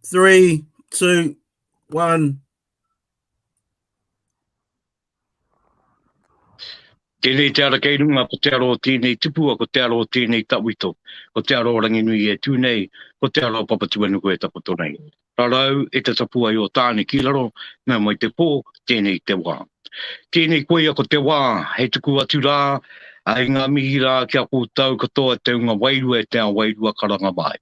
3, 2, 1. Tēnei te ara kei runga ko te aro tēnei tupua ko te aro tēnei tawito. Ko te aro Ranginui e tūnei, ko te aro papatuanu koe tapoto nei. Rarau e te tapua i o tāne ki laro, ngā mai te pō, tēnei te wā. Tēnei koe ko te wā, hei tuku atu rā, ai ngā mihi rā kia kōtau katoa te unga wairua e te a wairua karanga mai.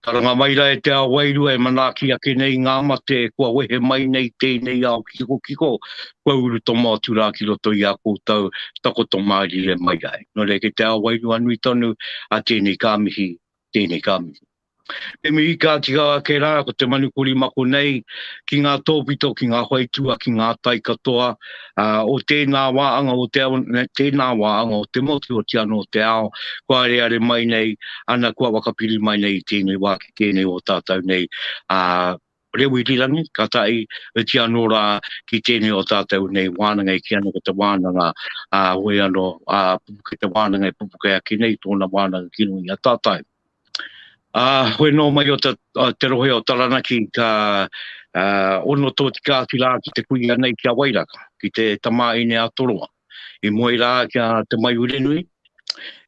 Karanga mai ra e te a wairua e manaki ake nei ngā mate e kua wehe mai nei tēnei au kiko. Kua uru tō mātu rā ki roto i a kōtau takoto maari e mai ai. No re ke te a wairua nui tonu a tēnei kāmihi, tēnei kāmihi. E mihi ka tika ke rā ko te manukuri mako nei ki ngā tōpito, ki ngā hoitua, ki ngā tai katoa. O tēnā wāanga o te motu o te ano o te ao. Kua are mai nei, ana kua wakapiri mai nei tēnei wā ki tēnei o tātou nei. Rewi rirangi, ka tai e te ano rā ki tēnei o tātou nei wānanga i ki ana ko te wānanga. Hoi ano, Pupuke Te Wānanga e Pupuke ake nei tōna wānanga ki nui a tātou. Hoi no mai o te rohe o Taranaki ka ono tō te kāti rā ki te kuia nei kia wairaka, ki te tamaine a toroa. I moe rā kia te mai urenui.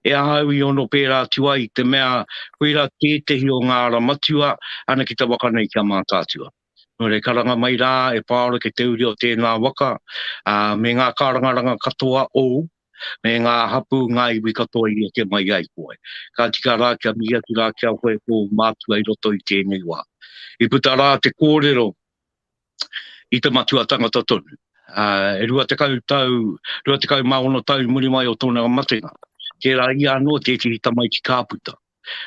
E ahau i ono pērā tua i te mea koeira tētehi o ngā ramatua, ana ki te waka nei kia mātātua. No re karanga mai rā e Paora ke te uri o tēnā waka, me ngā kārangaranga katoa ou, me ngā hapu ngā iwi katoa i ke mai ai koe. Ka tika rā kia mi atu rā kia koe ko mātua i roto i tēnei wā. I puta rā te kōrero i te matua tangata tonu. E rua te kau maono tau muri mai o tōna matenga. Ke rā i anō te tihi tamai ki kāputa.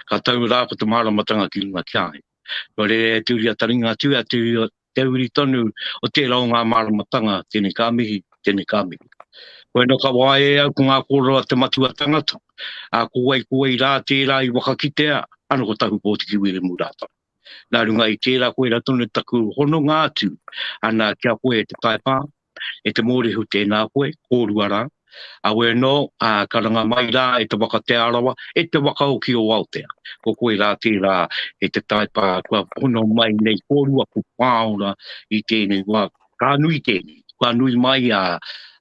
Ka tau rā ko te māramatanga ki runga kiahe. No re te uri a taringa tua te uri tonu o te rao ngā māramatanga tēnei kāmihi, tēnei kāmihi. Koe no ka wae au ko ngā kōrero a te matua tangata. Ko wai rā tērā i wakakitea, ano ko tahu pōtiki wiri murata. Nā runga i tērā koe rā tonu taku hono ngātu, ana kia koe te taepa, e te mōrehu tēnā koe, kōrua rā. Awe no, karanga mai rā e te waka te arawa, e te waka o ki o Aotea. Ko koe rā tērā e te taepa, kua hono mai nei kōrua ko Paora i tēnei wā. Ka nui tēnei, ka nui mai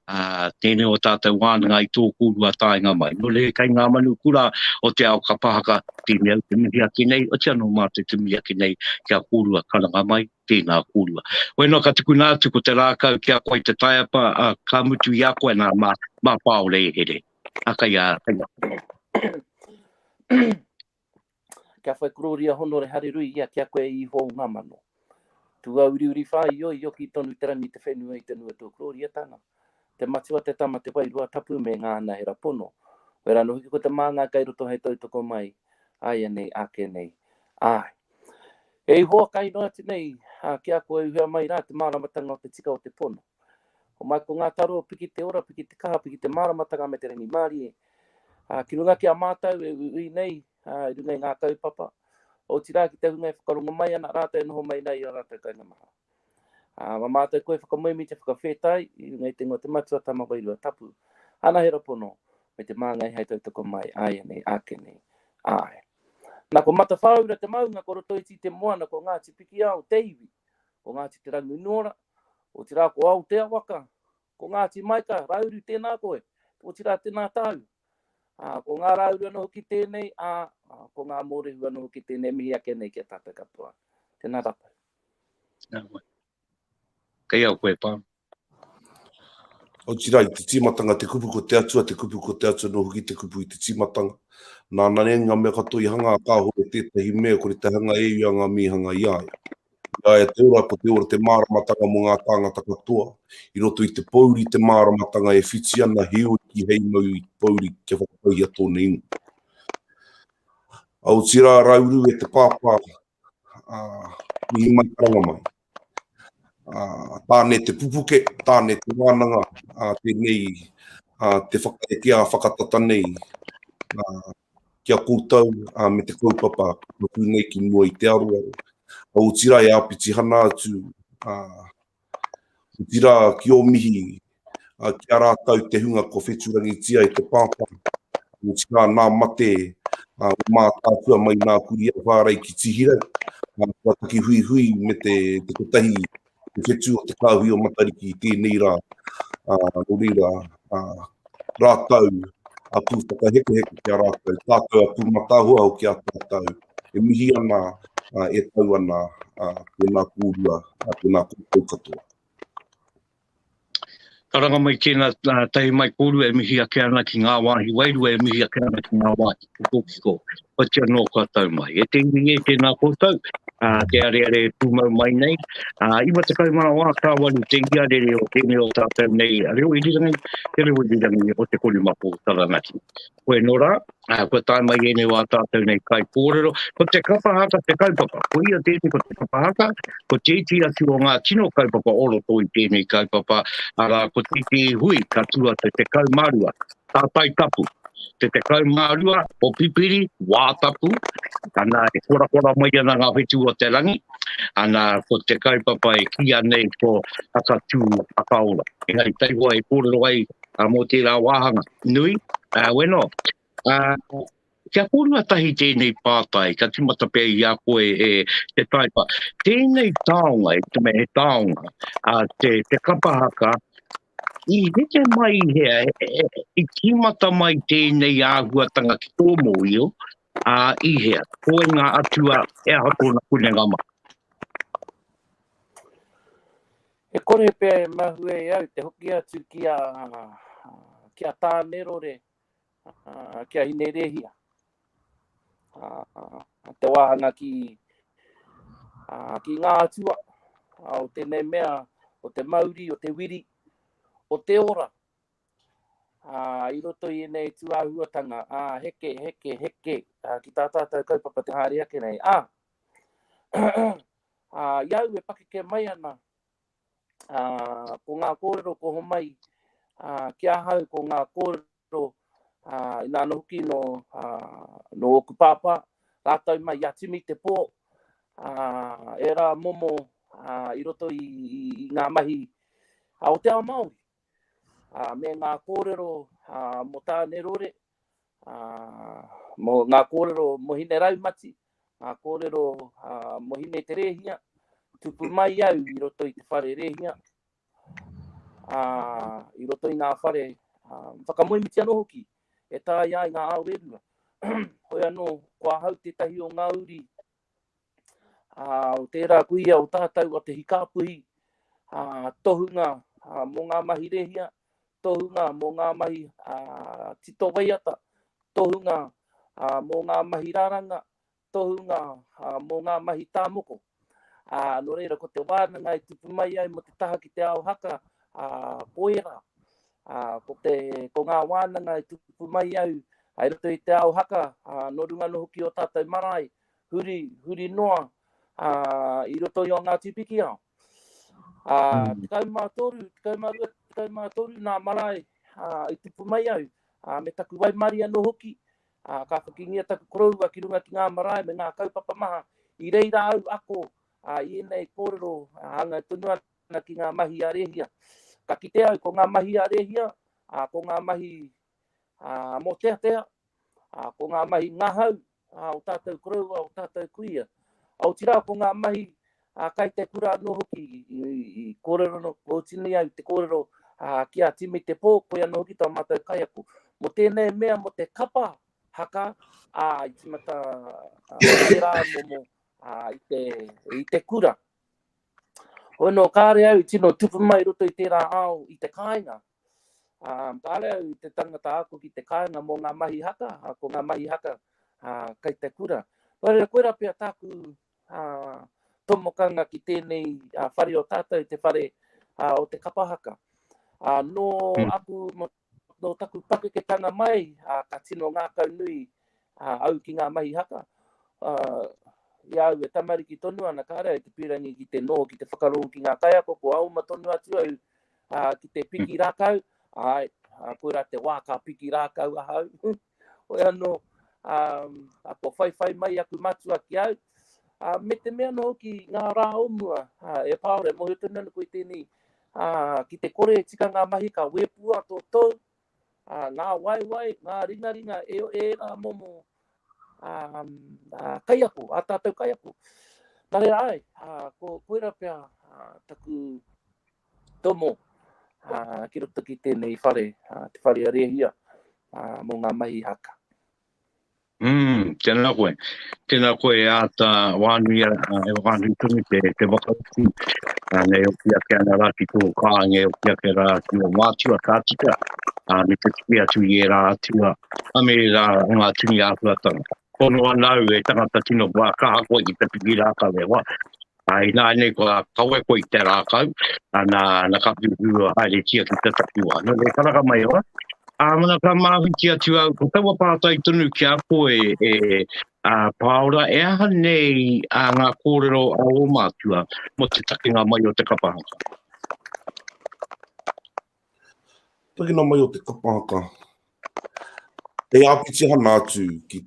tēnei o tātou wānanga i tō kūrua tāinga mai. No le kai ngā manu kura o te ao kapahaka tēnei au te mihi ake nei, o te anō mātou te mihi ake nei kia kūrua karanga mai, tēnā kūrua. Weno ka tuku nātu ko te rākau kia koe te taepa, ka mutu i a koe nā mā Paora e here. Haka ia, Kia whai kuroria hono re harirui ia kia koe i hō ngā mano. Tua uri whai i o ki tonu te rangi te whenua i te nua tō kuroria tāna. Te matua te tama te wairua tapu me ngā nahera pono. Wera no hiki ko te māngā kai roto hei tautoko mai. Ai nei, ake nei. Ai. E hoa kai noa te nei, kia koe uhea mai rā te māramatanga o te tika o te pono. O mai ko ngā taro piki te ora, piki te kaha, piki te māramatanga me te rengi māri e. Ki runga ki a mātau e ui nei, i runga i ngā kaupapa. O tira ki te hunga e whakarunga mai ana rātou e noho mai nei o rātou kainga maha. Ma mātou koe whakamoimi te whakawhetai, i runga i te ngō te matua tama wairua tapu. Ana hera pono, me te māngai hei tautoko mai, ai nei, ake nei, ai. Nā ko mata whaura te maunga, ko roto i ti te moana, ko ngāti piki au, te iwi, ko ngāti te rangu nora, o tira ko au te awaka, ko ngāti maika, rauru tēnā koe, o tira tēnā tāu. Ko ngā rauru anō ki tēnei, ko ngā mōrehu anō ki tēnei, mihi ake nei kia tātou katoa. Tēnā rapa. Nā koe. Kei au koe pā. O tira i te timatanga, te kupu ko te atua, no huki te kupu i te timatanga. Nā nanenga mea kato i hanga a kāhore tētahi mea kore te hanga e i anga mi hanga i ai. Ia te ora ko te ora te māramatanga mo ngā tāngata katoa. I roto i te pauri te māramatanga e whiti ana heo ki hei mau i pauri kia whakapau i tōna ingo. Au tira Rauru e te pāpā i mai karanga mai. Tāne te Pupuke, tāne te Wānanga, tēnei te whakaetia whakatata nei kia kōtau me te kaupapa nuku nei ki mua i te aroaro. Au tira e apiti hana atu, tira ki o mihi, kia rātau te hunga ko wheturangi tia i te pāpā. Au tira nā mate, mā tātua mai nā kuria whārei ki tihira. Kua taki hui hui me te kotahi te whetu o te kāhui o Matariki tēnei rā. Nori rā, rātau, a pū whakaheke heke kia rātau, tātou a pū matahua o kia tātou, e mihi ana, e tau ana, tēnā kūrua, tēnā kūrua katoa. Karanga mai tēnā tahi mai kōrua e mihi ake ana ki ngā wāhi wairua e mihi ake ana ki ngā wāhi kōkiko. Patia no kōtau mai. E te ingi e tēnā kōtau, te are pūmau mai nei. Iwa te kaumana wā kāwani te iarere o tēnei o tātou nei. A reo irirangi, te reo irirangi o te korimapo taranaki. Koe nora, koe tai mai e nei wā tātou nei kai kōrero. Ko te kapahaka te kaupapa. Ko ia tēnei ko te kapahaka. Ko te iti atu o ngā tino kaupapa oro toi tēnei kaupapa. Ara ko te iti hui katua te kaumarua. Tātai tapu. Te kaumarua o pipiri, wātapu. Ana e kora mai ana ngā whetu o te rangi. Ana ko te kaupapa e kia nei ko Haka Tū, Haka Ora. Engari taiwa e kōrero ai mō tērā wāhanga. Nui, weno. Kia kōrua tahi tēnei pātai, ka timata pia i a koe e te taipa. Tēnei taonga, te me he taonga, te kapahaka, I heke mai hea, I timata mai tēnei āhuatanga ki tō mōio, I hea, koe ngā atua e aha tōna kune ngama. E kore pia e mahu e au, te hoki atu kia tānero re, kia hine rehia. Te wāhanga ki ngā atua, o tēnei mea, o te mauri, o te wiri, o te ora. I roto I nei tuahuatanga, heke, ki tā tātou kaupapa te haere ake nei. Iau e pakeke mai ana, ko ngā kōrero ko homai, kia hau ko ngā kōrero, I nā hoki no oku pāpā, rātau mai atimi te pō, e rā momo I roto I ngā mahi o te ao Māori. Me ngā kōrero mo tānero re, mo ngā kōrero mo hine raumati, ngā kōrero mo hine te rehia, tupu mai au I roto I te whare rehia, I roto I ngā whare whakamoimiti anō hoki, e tā ia I ngā ao rerua. Hoi anō, kua hau te tahi o ngā uri, o tērā kuia o tātou o te hikapuhi, tohunga mo ngā mahi rehia, tohunga mo ngā mahi tito waiata, tohunga mo ngā mahi rāranga, tohunga mo ngā mahi tāmoko. No reira, ko te wānanga I tupu mai ai mo te taha ki te ao haka, poera. Ko ngā wānanga I tupu mai au, ai roto I te ao haka, no runga no hoki o tātou marae, huri noa, I roto I o ngā tipiki ao. Te kaumātoru, nā marae, I tupu mai au, me taku waimari anō hoki, ka whakingia taku koroua ki runga ki ngā marae, me ngā kaupapa maha, I reira au ako, I nei kōrero, hanga tunu ana ki ngā mahi a rehia. Ka kite au, ko ngā mahi a rehia, ko ngā mahi mō tea, ko ngā mahi ngahau, o tātou koroua, o tātou kuia. Au tira, ko ngā mahi, kai te kura anō hoki, I kōrero no, o tini au te kōrero, kia timi te pō, koe anō hoki tau mātou kai aku. Mo tēnei mea, mo te kapa, haka, I timata, te rā momo, I te kura. Hoi no, kāre au, tino tupu mai roto I tērā ao, I te kāinga. Kāre au, te tangata ako ki te kāinga mō ngā mahi haka, ko ngā mahi haka, kai te kura. Hoi koe rapia tāku, tomokanga ki tēnei whare o tātou, te whare o te kapahaka. No aku, no taku pakeketanga mai, ka tino ngā kaunui au ki ngā mahi haka. Iau e tamariki tonu ana kāre, te pirangi ki te no, ki te whakarongo ki ngā kaiako, ko auma tonu atu au ki te piki rākau. Koe rā te wāka piki rākau ahau. Hoi anō, ko whaiwhai mai aku matua ki au. Me te mea no ki ngā rā omua, e Paora, mo he tonu ana koe tēnei, ki te kore tika ngā mahi ka wepua tō tau, ngā waiwai, ngā ringaringa, e rā momo kaiako, a tātou kaiako. Nā reira ai, ko koera pia taku tomo ki roto ki tēnei whare, te whare a rehia mō ngā mahi haka. Tēnā koe. Tēnā koe a ta wānui e wānui tunu te wakauti. Nei o kia ke ana rāki tō kānge o kia ke rāki o mātua kātika. Me te tiki atu i e rā atua. A me rā ngā tuni ātuatanga. Kono anau e tangata tino wā kaha koe ki te piki rāka le wā. Ai nā nei kua kaue koe i te rākau. Nā ka piu haere tia ki te takiwa. No le karaka mai oa. Mana ka mahi ki atu au, ko taua pātai tunu ki a koe Paora, e aha nei ngā kōrero a o mātua mo te takinga mai o te kapahaka. Takinga mai o te kapahaka. E āpiti hana atu ki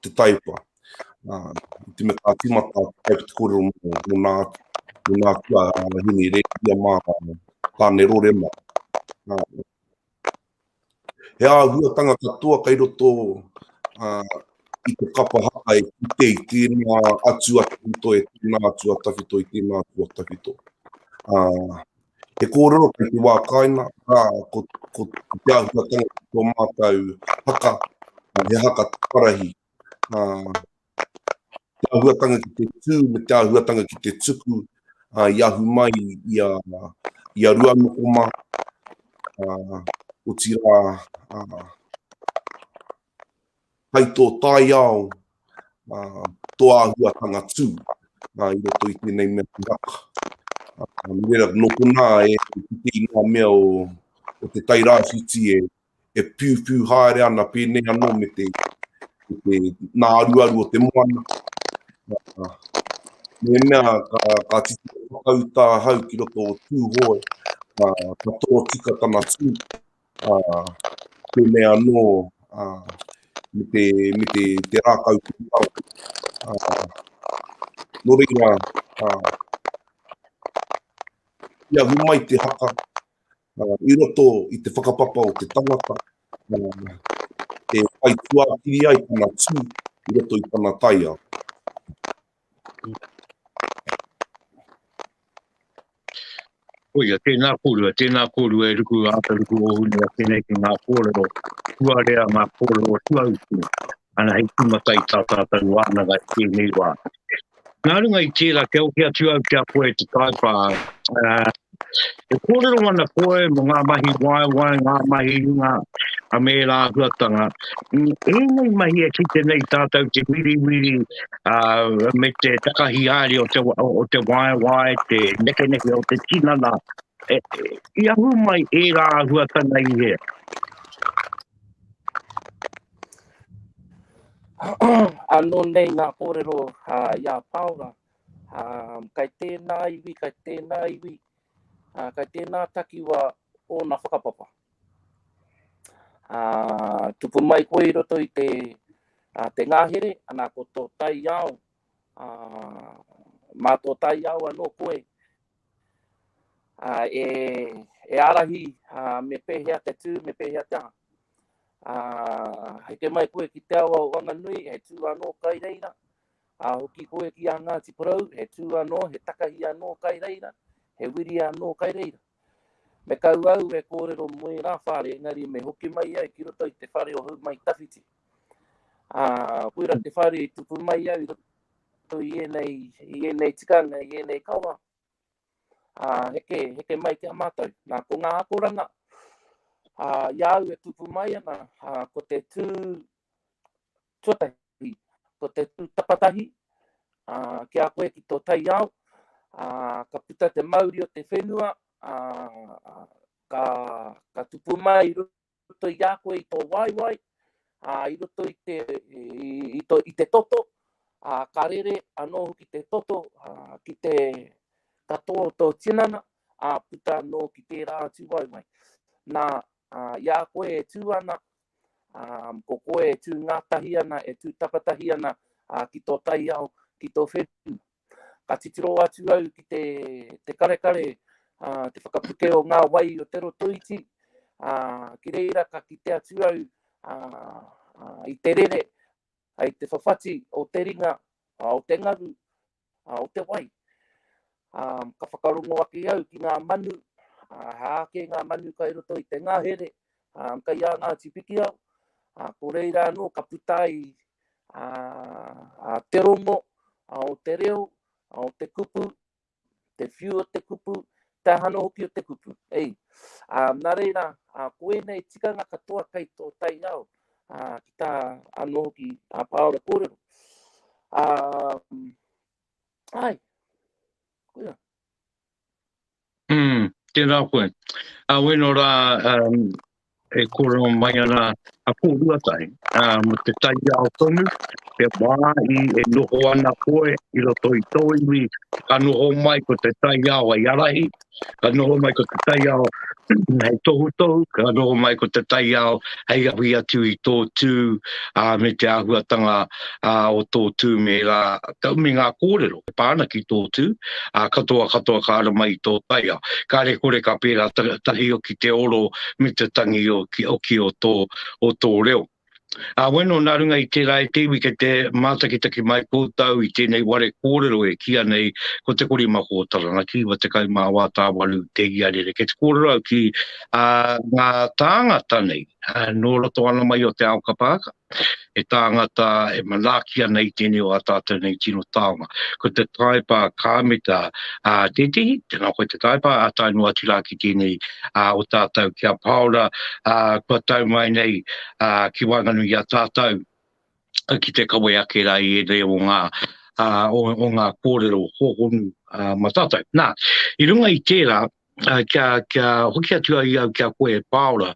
te Taepa. Te me ka timata te kōrero mo nā kia hini rekia mā tāne rorema. He āhuatanga katoa kai roto i te kapahaka e kite i tēnā atu atawhito e tēnā atu atawhito i tēnā atu atawhito. He kōrero kai te wākaina, ko te āhuatanga katoa mātau haka, he haka tārahi. Te āhuatanga ki te tū, me te āhuatanga ki te tuku, i ahu mai i a ruanokoma, o tira hai tō tai ao tō āhuatanga tū i roto i tēnei mea pihaka. Mera noko nā e te ingoa mea o te tairāwhiti e piu haere ana pēnei anō me te nā aruaru o te moana. Me mea ka titi whakauta hau ki roto o tū hoe, ka tō tika tana tū. Pēnei anō me te rākau kūtau. No reira, ia humai te haka, i roto i te whakapapa o te tangata, e whai tuākiri ai tana tū, i roto i tana taia. Oia, tēnā kōrua e ruku ātaruku o hune a tēnei ki ngā kōrero. Tua rea ngā kōrero tuautu. Ana hei tumatai tātātaru Wānanga tēnei wā. Nā runga i tēra ke o kia tuau kia koe te Taepa. E kōrero ana koe mo ngā mahi wai, ngā mahi runga a me rā huatanga. E nei mahi e ki tēnei tātou te wiri me te takahi ari o te wai, te neke o te tinana. I ahu mai e rā huatanga i hea. Anō nei ngā kōrero ia Paora. Kai tēnā iwi, kai tēnā takiwa o nā whakapapa. Tupu mai koe i roto i te ngāhere, anā ko tō tai ao, mā tō tai ao anō koe. E arahi me pēhea te tū, me pēhea te aha. Hei te mai koe ki te awa o Whanganui, he tū anō kai reira. Hoki koe ki a Ngāti Porou, he tū anō, he takahi anō kai reira, he wiri anō kai reira. Me kau au e kōrero moe rā whare, engari me hoki mai ai ki roto i te whare o hau mai tawhiti. Koera te whare i tupu mai au i roto i enei tikanga, i enei kaua. Heke mai te amātau. Nā ko ngā akoranga, iau e tupu mai ana, ko te tū tuatahi, ko te tū tapatahi, kia koe ki tō tai ao, ka puta te mauri o te whenua, ka tupu mai i roto i a koe i tō waiwai, i roto i te toto, ka rere anō ki te toto, ki te katoa o tō tinana, puta anō ki te rā tū waiwai. Nā, ia koe e tū ana, ko koe e tū ngātahi ana, e tū tapatahi ana, ki tō tai ao, ki tō whenua. Ka titiro atu au ki te karekare, te whakapuke o ngā wai o te rotoiti, ki reira ka kite atu au i te rere, ai te whawhati o te ringa, o te ngaru, o te wai. Ka whakarongo ake au ki ngā manu, hāke ngā manu kai roto i te ngahere, kai a ngā tipiki au, ko reira anō ka putai te rongo, o te reo, o te kupu, te whiu o te kupu, te hano hoki o te kupu. Ei, nā reira, koe nei tikanga katoa kai tō tai au, ki tā anō hoki Paora kōrero. Ai, koea. Tēnā koe. Weno rā, e kōrero mai ana a kōrua tai. Mo te tai ao tonu, te wā e noho ana koe, i roto i tōiwi, ka noho mai ko te tai ao ai arahi, ka noho mai ko te tai ao hei tohu, ka noho mai ko te tai ao hei ahui atu i tō tū, me te ahuatanga o tō tū me la me ngā kōrero, pāna ki tō tū, katoa ka ara mai i tō tai ao. Ka re kore ka pērā tahi o ki te oro me te tangi o ki o tō reo. Weno nā runga i tērā e te iwi ke te mātakitaki mai kōtau i tēnei ware kōrero e kia nei ko te kori mako o taranaki wa te kai mā wā tā waru te iarere. Ke te kōrero au ki ngā tāngata nei, nō roto ana mai o te ao kapaka. E tāngata e manaki ana i tēnei o a tātou nei tino taonga. Ko te Te Taepa Kameta tētihi, tēnā koe te Taepa, a tainua tira ki tēnei o tātou kia Paora, kua tau mai nei ki Whanganui a tātou ki te kawe ake rai e reo o ngā kōrero hōhonu matātou. Nā, i runga i tērā, kia hoki atu ai au kia koe e Paora,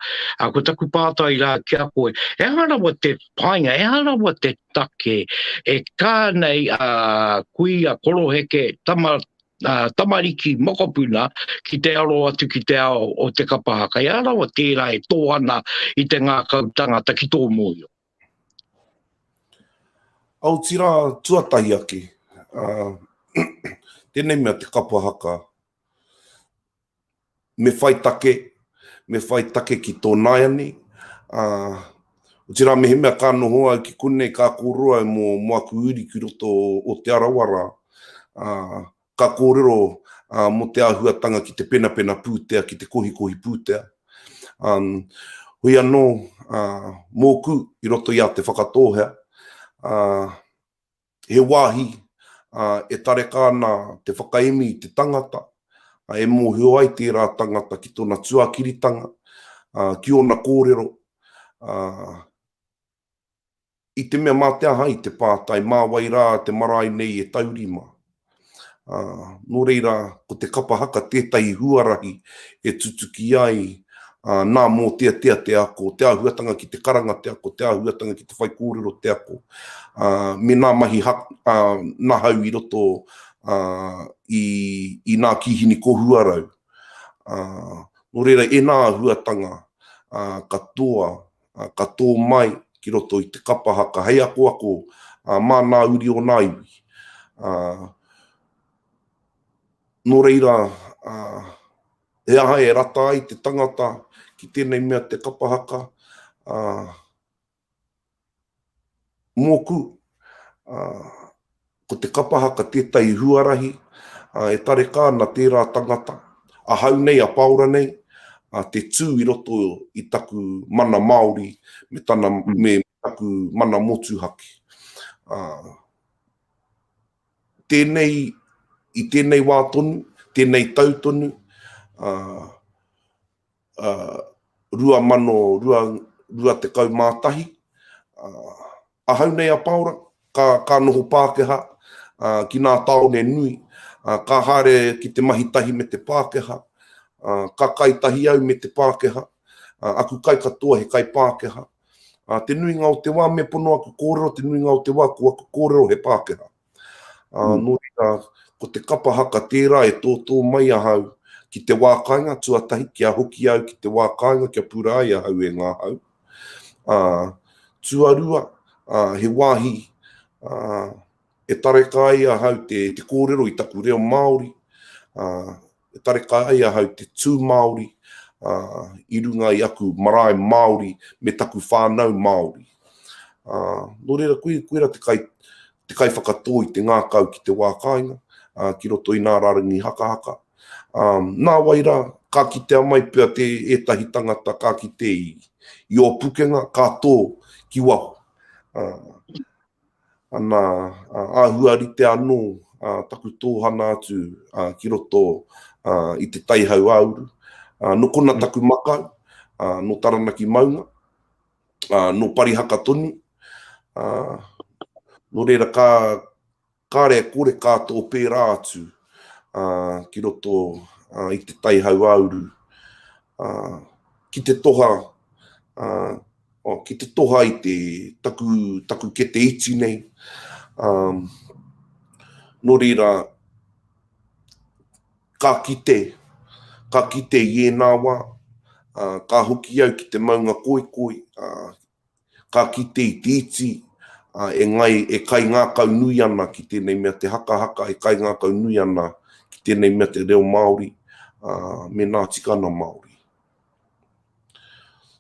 ko taku pātai rā kia koe, e harawa te painga, e harawa te take, e kānei kui a koroheke tamariki mokopuna ki te aro atu ki te ao o te kapahaka. E harawa tērā e tō ana i te ngā kautangata ki tō mōio. Au tira tuatahi ake, tēnei mea te kapahaka, me whai take ki tō naiani. O tira me he mea ka noho au ki kune ka kōroa mō aku uri ki roto o te arawara. Ka kōrero mo te āhuatanga ki te pena pūtea, ki te kohi pūtea. Hui anō mōku i roto i a te whakatōhea. He wāhi e tareka ana te whakaemi i te tangata. E mōhio ai tērā tangata ki tōna tuakiritanga, ki ona kōrero. I te mea mā te aha i te pātai, mā wai rā te marae nei e taurima. Nō reira, ko te kapahaka tētai huarahi e tutuki ai nā mō te ako, te āhuatanga ki te karanga te ako, te āhuatanga ki te whai kōrero te ako. Me nā mahi nā hau i roto i nā kihini kohuarau. Nō reira, e nā āhuatanga ka tō mai ki roto i te kapahaka, hei ako, mā nā uri o nā iwi. Nō reira, e aha e rata ai te tangata ki tēnei mea te kapahaka. Mōku, ko te kapahaka tētai huarahi, e tareka ana tērā tangata, a hau nei, a Paora nei, te tū i roto i taku mana Māori, me taku mana motuhake. I tēnei wā tonu, tēnei tau tonu, rua te kaumātahi. A hau nei a Paora, ka noho Pākehā, ki nā taone nui, ka hare ki te mahitahi me te Pākehā, ka kaitahi au me te Pākehā, aku kai katoa he kai Pākehā. Te nuinga o te wā me pono aku kōrero, te nuinga o te wā ko aku kōrero he Pākehā. Nō reira, ko te kapahaka tērā e tōtō mai a hau ki te wākainga tuatahi, kia hoki au ki te wākainga, kia pura ai a hau e ngā hau. Tuarua, he wāhi, e tareka ai a hau te kōrero i taku reo Māori, e tareka ai a hau te tū Māori, i runga i aku marae Māori me taku whānau Māori. Nō reira, koe ra te te kai whakatō i te ngākau ki te wākainga, ki roto i nā rarangi haka. Nā waira, ka kitea mai pia te etahi tangata, ka kite i o pukenga, ka tō ki wahu. Ana āhuari te anō, taku tōhana atu ki roto i te taihau auru. No kona taku makau, no taranaki maunga, no pari haka tonu. No reira ka rea kore kātou pērā atu ki roto i te taihau auru. Ki te toha i te taku ke te iti nei. No reira, ka kite i e nā wā, ka hoki au ki te maunga koikoi, ka kite i te iti, e kai ngākau nui ana ki tēnei mea te haka, e kai ngākau nui ana ki tēnei mea te reo Māori, me nā tikana Māori.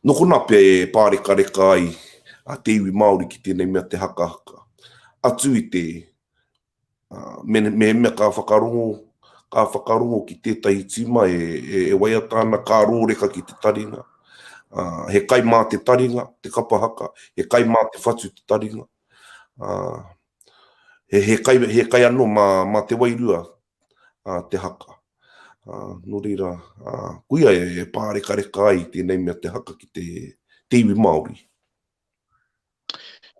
No kona pia e pāreka ai te iwi Māori ki tēnei mea te haka. Atu i te, me mea ka whakarongo ki tētahi tima e waiatana ka rōreka ki te taringa. He kai mā te taringa, te kapa haka, he kai mā te whatu te taringa. He kai anō mā te wairua te haka. No reira, kuia e pāreka ai tēnei mea te haka ki te iwi Māori.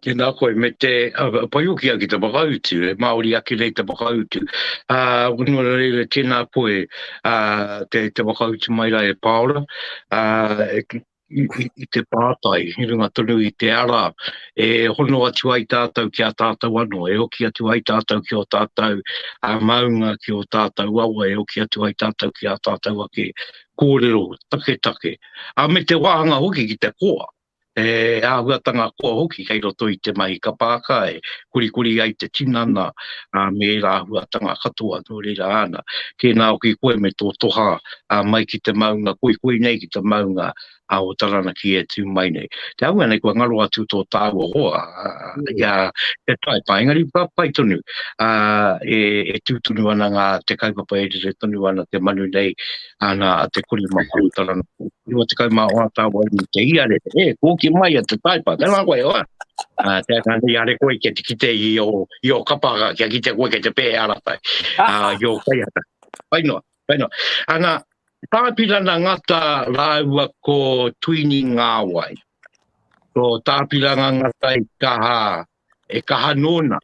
Tēnā koe, me te paiukia ki te whakautu, Māori aki rei te whakautu. Unua reira tēnā koe, te whakautu mai rai e Paora, i te pātai, i runga tonu i te ara, e hono atu ai tātou ki a tātou anō, e hoki atu ai tātou ki o tātou maunga ki o tātou awa, e hoki atu ai tātou ki a tātou ake kōrero, take. Me te wāhanga hoki ki te koa, e āhuatanga koa hoki kei roto i te mahi ka pāka, e kurikuri ai te tinana, me rā huatanga katoa no reira ana. Kēnā hoki koe me tō toha mai ki te maunga, koe nei ki te maunga, o taranaki e tū mai nei. Te aua nei kua ngaro atu tō tāua hoa, te Taepa, engari pai tonu, e tūtunu ana ngā te kaupapa e re tonu ana te manu nei, ana te kuri mako taranaki. Iwa te kaumā oa tāua i te iare, kōki mai a te Taepa, tēnā koe oa. Te akane iare koe ke te kite i o kapaka, kia kite koe ke te pē aratai, i o kaiata. Painoa. Ana, tāpirana ngata rāua ko tuini ngāwai. Ko tāpirana ngata e kaha nōna.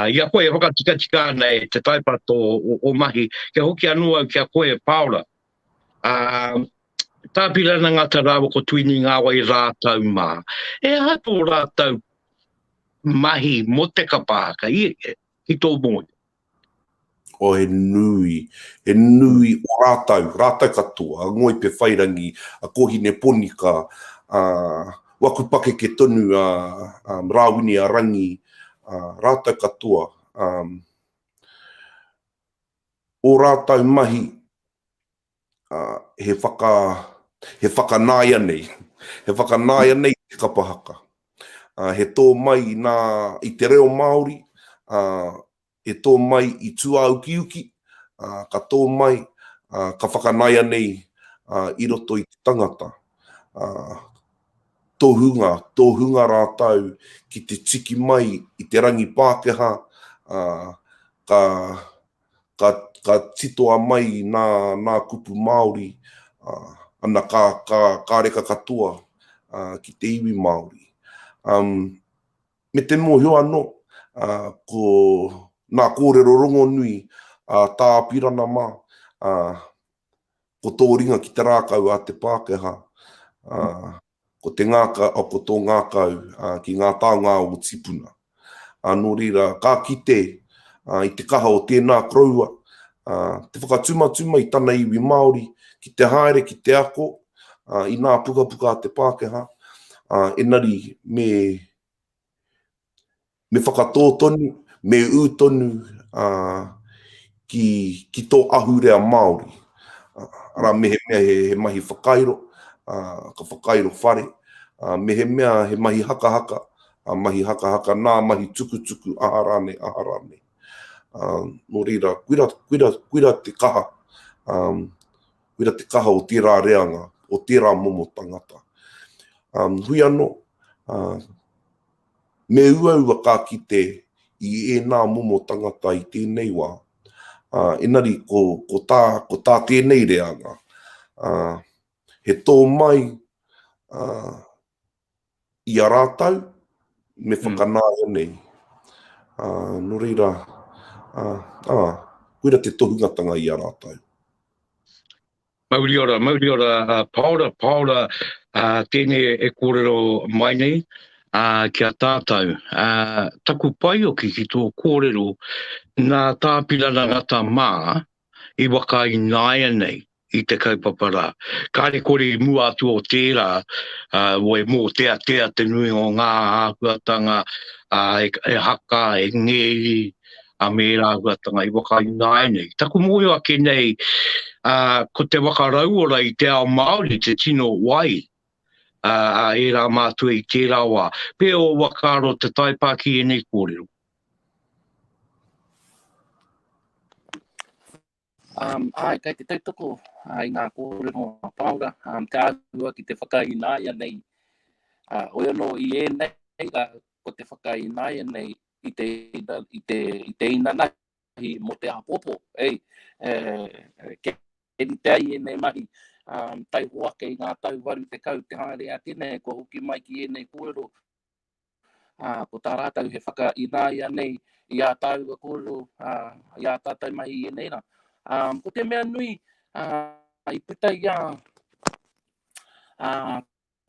Ia koe e whakatika ana e te Taepa o mahi. Kia hoki anua kia koe Paora. Tāpirana ngata rāua ko tuini ngāwai rātau mā. E hato rātau mahi mo te kapāka i tō moi. O he nui o rātau katoa, ngoi pe whairangi, a kohine ponika, wakupake ke tonu, rāwini a rangi, rātau katoa. O rātau mahi, he whakanāia nei. He whakanāia nei te kapahaka. He tō mai i te reo Māori, e tō mai i tua uki, ka tō mai, ka whakanaia nei i roto i te tangata. Tōhunga rātau ki te tiki mai i te rangi Pākehā, ka titoa mai nā kupu Māori, ana ka reka katoa ki te iwi Māori. Me te mōhio anō, nā kōrero rongo nui, tā pirana mā, ko tō ringa ki te rākau a te Pākehā, ko tō ngākau ki ngā taonga o tipuna. Nō reira, ka kite i te kaha o tēnā kraua, te whakatuma i tana iwi Māori, ki te haere, ki te ako, i nā puka a te Pākehā, enari me whakatōtonu, me ūtonu ki tō ahurea Māori. Ara me he mea he mahi whakairo, ka whakairo whare, me he mea he mahi haka, mahi haka, nā mahi tuku, aharane. No reira, kuira te kaha, kuira te kaha o tērā reanga, o tērā momo tangata. Hui anō, me ua ka kite i nā momo tangata i tēnei wā. Engari, ko tā tēnei reanga. He tō mai i a rātau, me whakanāia nei. No reira, kuira te tohungatanga i a rātau. Mauri ora, Paora, tēnei e kōrero mai nei, kia tātou. Taku pai o ki tō kōrero, nā tāpirana ngata mā, i waka i nāia nei, i te kaupapa rā. Kāre kore mua atu o tērā, e mō tea te nui o ngā āhuatanga, e haka, e ngēhi, a me rā āhuatanga i waka i nāia nei. Taku mōio ake nei, ko te waka Rauru i te ao Māori, te tino wai, e rā mātua i tērā wā. Pea o wakaro te taipā ki e nei kōrero. Kai te tautoko, i ngā kōrero Paora, te āhua ki te whakaināia nei. Oia no i e nei, ko te whakaināia nei, i te inanahi mo te apopo. Ke te ai e nei mahi, tai hoake i ngā tauwaru te kau te haere a tēnei, ko hoki mai ki e nei kōrero. Ko tā rātau he whakaināia nei, i a tāua kōrero, i a tātou mahi e nei rā. Ko te mea nui, i puta i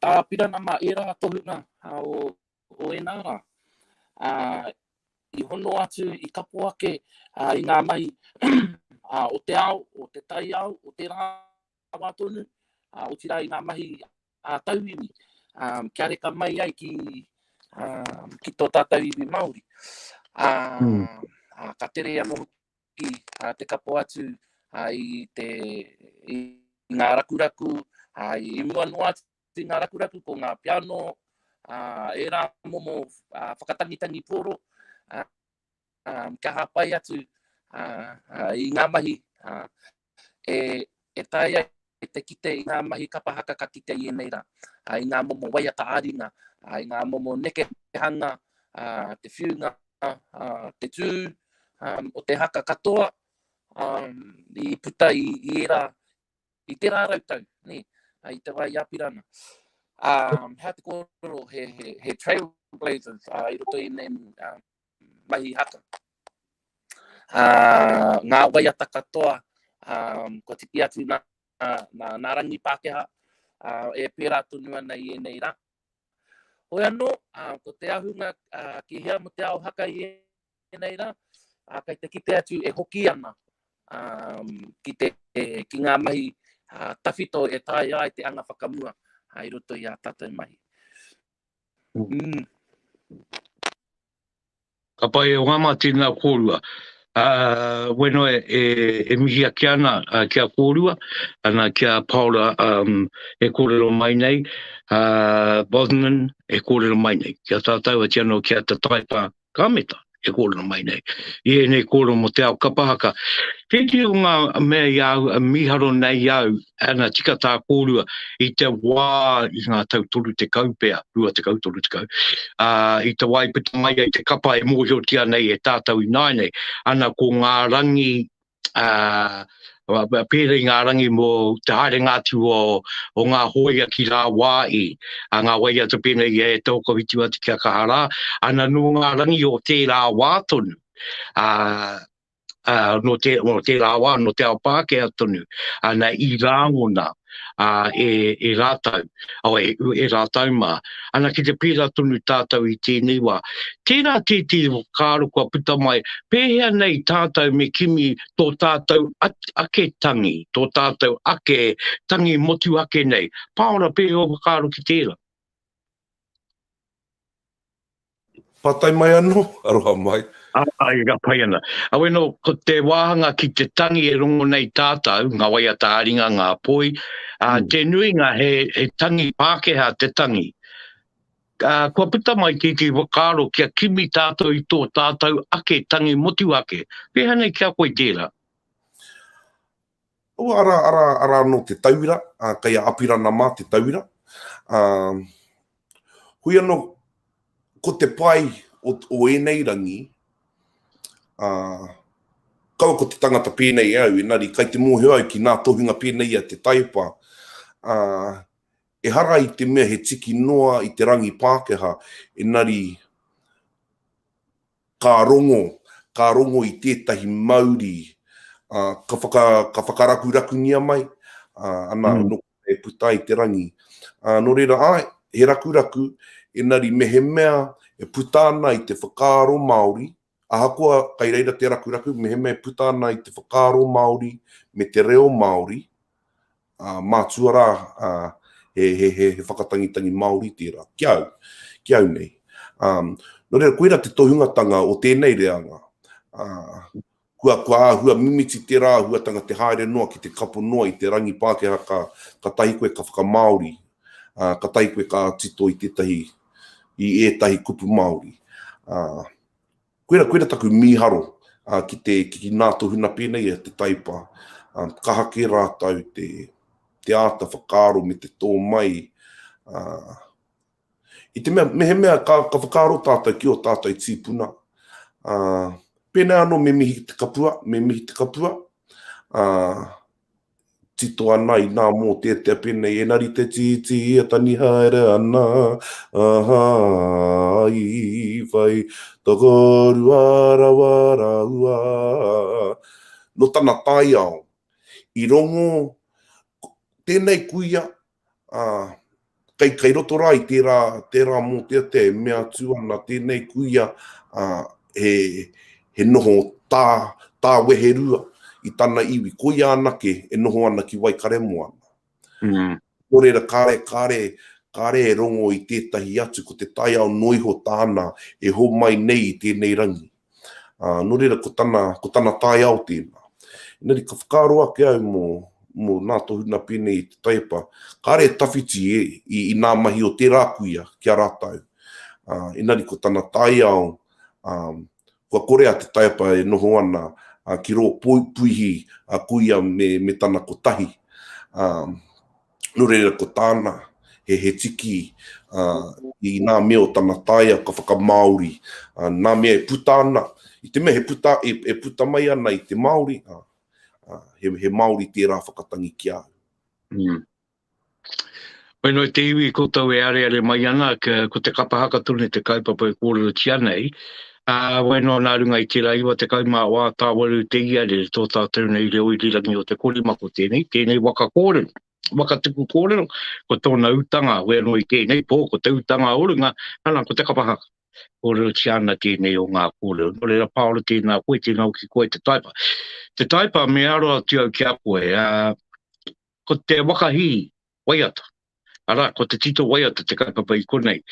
tā pirana mā e rā tohunga o e nā rā. I hono atu, i kapo ake, i ngā mahi o te ao, o te tai ao, o te rāua tonu, o tira i ngā mahi tauiwi. Kia reka mai ai ki tō tātou iwi Māori. Ka tere anō ki te kapo atu i ngā rakuraku, i mua noa atu ngā rakuraku ko ngā piano, e rā momo whakatangitangi pōro, kia hapai atu i ngā mahi, e tai ai te kite i ngā mahi kapahaka ka kite i nei rā, i ngā momo waiata āringa, i ngā momo nekehanga, te whiunga, te tū, o te haka katoa, i puta i te rā rautau, i te wai apirana. Hea te kōrero he trailblazers, i roto i nei mahi haka. Ngā waiata katoa, ko tiki atu nā rangi Pākehā, e pērā tonu ana i e nei rā. Hoi anō, ko te ahunga ki hea mo te ao haka i e nei rā, kai te kite atu e hoki ana ki ngā mahi tawhito e tai ai te anga whakamua i roto i a tātou mahi. Ka pai e wama tēnā kōrua. Weno e mihi ake ana kia kōrua, ana kia Paora e kōrero mai nei, Brosnan e kōrero mai nei. Kia tātou ati anō kia Te Taepa Kameta e kōrero mai nei. I e nei kōrero mo te ao kapahaka. Pēti o ngā mea iau, miharo nei iau, ana tika tā kōrua i te wā i ngā tautoro te kaupea, rua te kautoro te kau. I te wai pita mai ai te kapa e mōhiotia nei e tātou i nai nei. Ana ko ngā rangi, pēre ngā rangi mo te haere ngātu o ngā hoia ki rā wāi, ngā waia te pēnei e tōko hiti wati kia kahara, ana no ngā rangi o te rā wā tonu, no te rā wā, no te ao Pākehā tonu, ana i rāngona e rātau, e rātau mā, ana ki te pērā tonu tātou i tēnei wā. Tērā te kāro kua puta mai, pēhea nei tātou me kimi tō tātou ake tangi, tō tātou ake tangi motu ake nei. Paora pēhea o kāro ki tērā. Patai mai anō, aroha mai. Ai, ka pai ana. Aweno, ko te wāhanga ki te tangi e rongo nei tātou, ngā waiata āringa, ngā poi, te nuinga he tangi Pākehā te tangi. kua puta mai ki te wakaro kia kimi tātou i tō tātou ake tangi motu ake. Pēha nei kia koe tērā? O ara no te tauira, kai a apirana mā te tauira. Hui anō, ko te pai o enei rangi, kaua ko te tangata pēnei au, enari kai te mōhio au ki nā tohunga pēnei a te Taepa, e hara i te mea he tiki noa i te rangi Pākehā, enari ka rongo i tētahi Māori, ka whakaraku nia mai, no e puta i te rangi. No reira, he rakuraku, enari me he mea e puta ana i te whakaaro Māori, ahakoa kai reira te rakuraku, me he mea e puta ana i te whakaaro Māori, me te reo Māori, mātua rā, he whakatangitangi Māori tērā. Kia au nei. No reira, koera te tohungatanga o tēnei reanga. Kua āhua mimiti te rā, huatanga te haere noa ki te kapo noa i te rangi Pākehā ka tahi koe ka whakamāori, ka tahi koe ka tito i ētahi kupu Māori. Koera taku miharo ki nā tohuna pēnei te Taepa. Ka hake rātau te āta whakaaro me te tō mai. I te mea, me he mea ka whakaaro tātou ki o tātou i tīpuna. Pēnei anō me mihi te kapua. Tito ana i nā mō tētea pēnei, enari te titi e tani haere ana, i whai, tokoru rāua. No tana tai ao, i rongo, tēnei kuia, kai roto rā i tērā mō tētea, mea atu ana, tēnei kuia, he noho tā weherua i tana iwi. Koia anake e noho ana ki Waikare moana. Ko reira kāre e rongo i tētahi atu ko te tai ao noiho tāna e ho mai nei i tēnei rangi. No reira ko tana tai ao tēnā. Neri ka whakaaro ake au mō nā tohuna pēnei i te Taepa. Kāre e tawhiti i nā mahi o tērā kuia kia rātau. Enari ko tana tai ao, kua kore a te Taepa e noho ana ki ro puihi kuia me tana kotahi. No reira ko tāna he tiki i nā mea o tana taia ka whakamāori. Nā mea e puta ana. I te mea e puta mai ana i te Māori. He Māori tērā whakatangi ki au. Waino te iwi ko tau e are mai ana, ko te kapa Haka Tū te kaupapa e kōrero tianei. Waino nā runga i tērā iwa te kaumā wā tāwaru te ia re tō tātou nei reo i rirangi o te korimako tēnei waka kōrero. Waka tuku kōrero, ko tōna utanga, waino i tēnei pō, ko te utanga orunga, ana ko te kapa Haka. Kōrero tiana tēnei o ngā kōrero. No reira Paora tēnā koe, tēnā o ki koe te Taepa. Te Taepa me aroa ti au ki a koe, ko te wakahi waiata. Ara, ko te tito waiata te kaupapa i konei.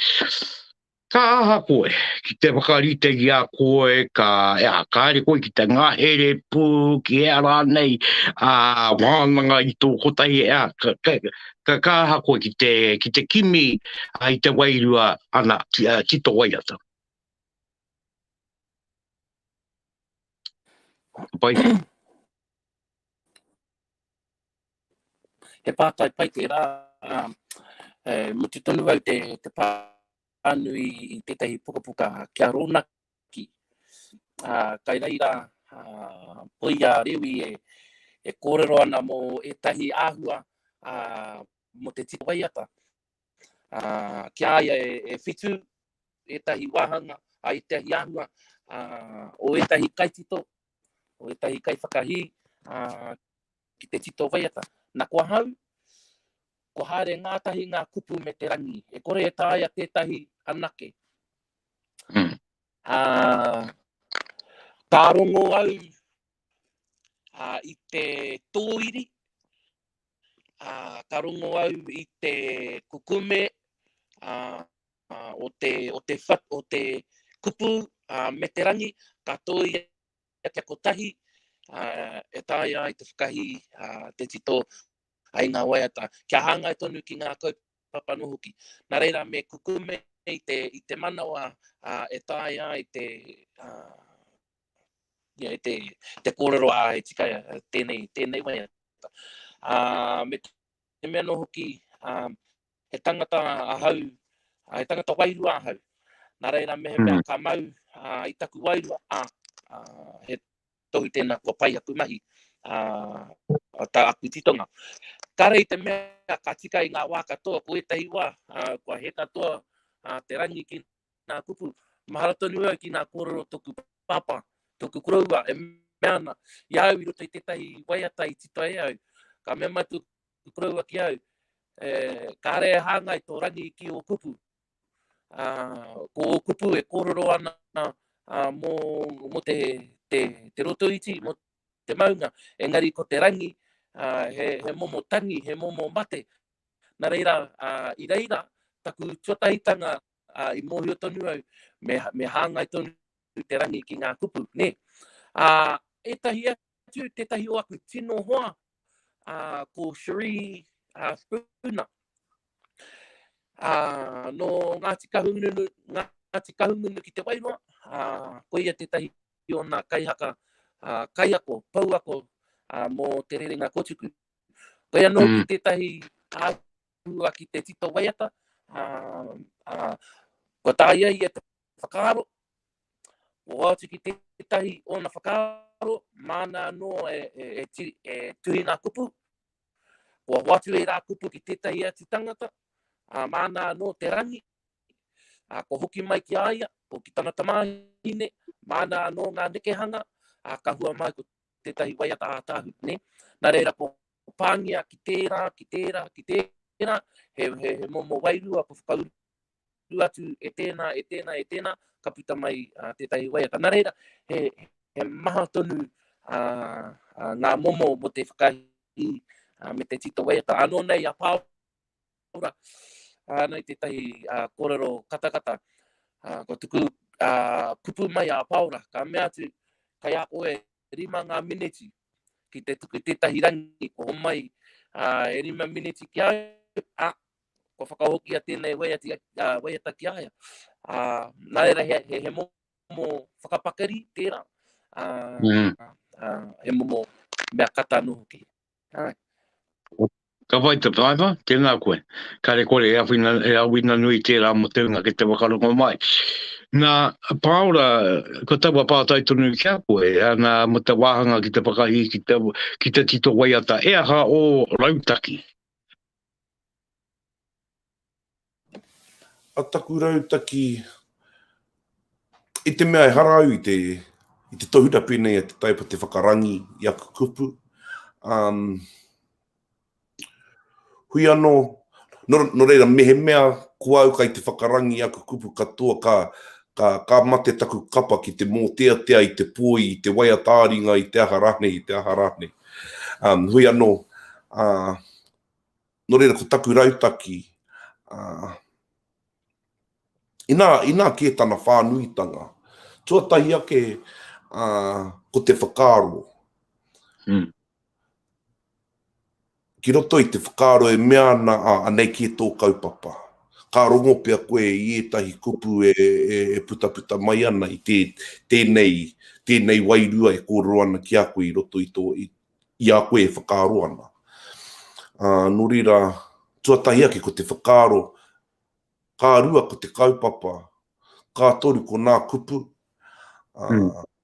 Ka aha koe, ki te wakarite ki a koe, kāre koe ki te ngahere pū, ki ea rānei, wānanga i tō kotahi ka aha koe ki te kimi i te wairua ana tito waiata. Pai. He pātai pai tērā, mutu tonu au te pānui i tētahi pukapuka kia ronaki. Kai reira, poia rewi e kōrero ana mō etahi āhua mō te tiko waiata. Kia aia e whitu etahi wāhanga a etahi āhua o etahi kaitito, o etahi kai whakahi ki te tito waiata. Nā kua hau, ko haere ngātahi ngā kupu me te rangi. E kore e tāia tētahi anake. Ka rongo au i te tōiri. Ka rongo au i te kukume o te kupu me te rangi. Ka tōia kia kotahi. E tāia i te whakahi te tito ai ngā waiata. Kia hanga e tonu ki ngā kaupapa no hoki. Nā reira me kukume i te manawa e taia i te kōrero e tika tēnei wai. Me te mea no hoki, he tangata ahau, he tangata wairua ahau. Nā reira mehe mea ka mau i taku wairua, he tohu tēnā kua pai aku mahi, ta aku titonga. Kare i te mea ka tika i ngā wā katoa, ko etahi wā, kua he katoa te rangi ki ngā kupu. Mahara tonu au ki ngā kōrero toku papa, toku kuraua, e mea ana, i au i roto i tētahi waiata i tito e au. Ka mea mai toku kuraua ki au, ka rea hanga i tō rangi ki o kupu. Ko o kupu e kōrero ana mo te roto iti, mo te maunga. Engari ko te rangi, he momo tangi, he momo mate. Nā reira, i reira, taku tuatahitanga i mōhio tonu au, me hanga i tonu te rangi ki ngā kupu, ne? Etahi atu, tētahi o aku tino hoa, ko Cherie Spooner. No Ngāti Kahungunu ki te Wairua, ko ia tētahi o nā kaihaka, kaiako, pauako, mō te rerenga kōtuku. Ko ia no ki tētahi āhua ki te tito waiata, ko tāia i e te whakaaro, o atu ki tētahi o nā whakaaro, mana no e tuhi ngā kupu, ko watu e rā kupu ki tētahi atu tangata, mana no te rangi, ko hoki mai ki aia, ko ki tangata mahine, mana no ngā nekehanga, ka hua mai ko tētahi waiata ātāhu, ne? Nā reira ko pāngia ki tērā, he momo wairua ko whakauru atu e tēnā, ka puta mai tētahi waiata. Nā reira, he maha tonu ngā momo mo te whakahi me te tito waiata. Anō nei a Paora, nei tētahi kōrero katakata, ko tuku kupu mai a Paora, ka mea atu, kai a oe 5 ngā miniti ki te tuku tētahi rangi, ko mai e 5 miniti ki au, ko whakahoki a tēnei waiata ki aia. Nā reira he momo whakapakari tērā, he momo mea kata no hoki. Ka vai te Taepa, tēnā koe. Kare kore e awina nui tērā mo teunga ki te wakarongo mai. Nā Paora, ko taua pātai tonu kia koe, nā mo te wāhanga ki te whakahi ki te tito waiata, e aha o rautaki. A taku rautaki, i te mea e harau i te tohura pēnei te Taepa te whakarangi i aku kupu. Hui anō, no reira mehe mea kua au kai te whakarangi i aku kupu katoa ka mate taku kapa ki te mō tea i te pōi, i te waiata āringa, i te aha rane. Hui anō, no reira ko taku rautaki, ina ke tana whānuitanga. Tuatahi ake ko te whakaaro. Ki roto i te whakaaro e mea ana anei ki tō kaupapa. Ka rongo pia koe i etahi kupu e puta mai ana i tēnei wairua e kōrero ana ki a koe i roto i a koe e whakaaro ana. No reira, tuatahi ake ko te whakaaro, ka rua ko te kaupapa, ka toru ko nā kupu,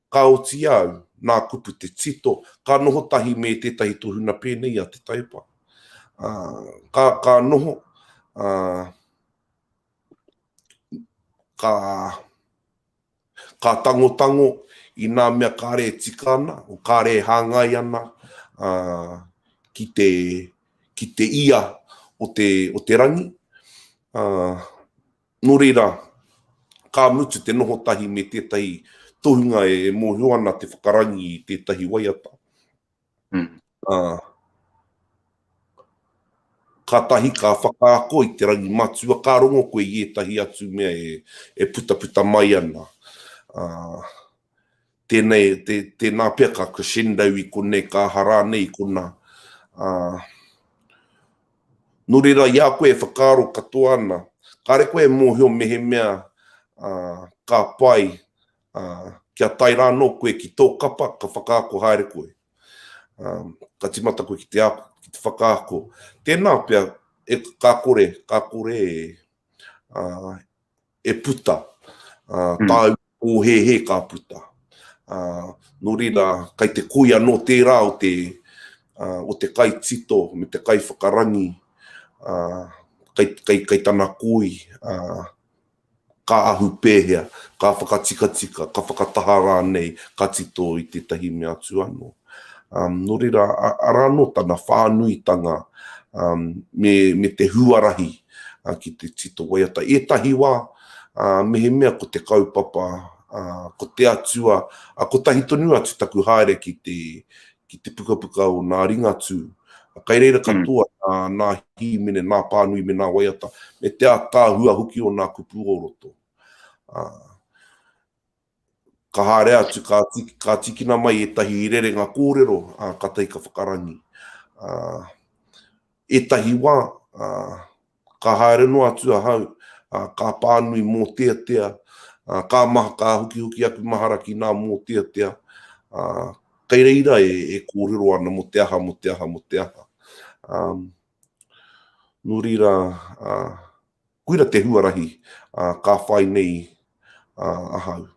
ka oti au, nā kupu te tito, ka noho tahi me tētahi tohuna pēnei a te Taepa. Ka noho, ka tango i nā mea kāre tika ana, o kāre hāngai ana ki te ia o te rangi. No reira, ka mutu te noho tahi me tētahi tohunga e mōhio ana te whakarangi i tētahi waiata. Ka tahi ka whakaako i te rangi matua, ka rongo koe i etahi atu mea e puta mai ana. Tēnā pia ka crescendo i konei, ka hara nei kona. No reira, ia koe e whakaaro katoa ana, Kare koe mōhio mehe mea ka pai kia tai rāno koe ki tō kapa, ka whakaako haere koe. Ka timata koe ki te whakaako. Tēnā pia ka kore e puta. Tā o he ka puta. No reira, kai te kuia no tērā o te kai tito, me te kai whakarangi, kai tana kui, ka ahu pēhea, ka whakatika, ka whakataha rānei, ka tito i tētahi mea atu anō. No reira, arano tana whānuitanga me te huarahi ki te tito waiata. Ētahi wā, mehe mea ko te kaupapa, ko te atua, ko tahi tonu atu taku haere ki te pukapuka o nā ringatu. Kai reira katoa nā himene, nā pānui me nā waiata, me te tāhua huki o nā kupu o roto. Ka haere atu, ka tikina mai etahi rerenga kōrero, ka teika whakarangi. Etahi wā, ka haere no atu ahau, ka pānui mō tea, ka maha, ka huki aku mahara ki nā mō tea. Kai reira e kōrero ana mo te aha. No reira, kuira te huarahi, ka whai nei ahau.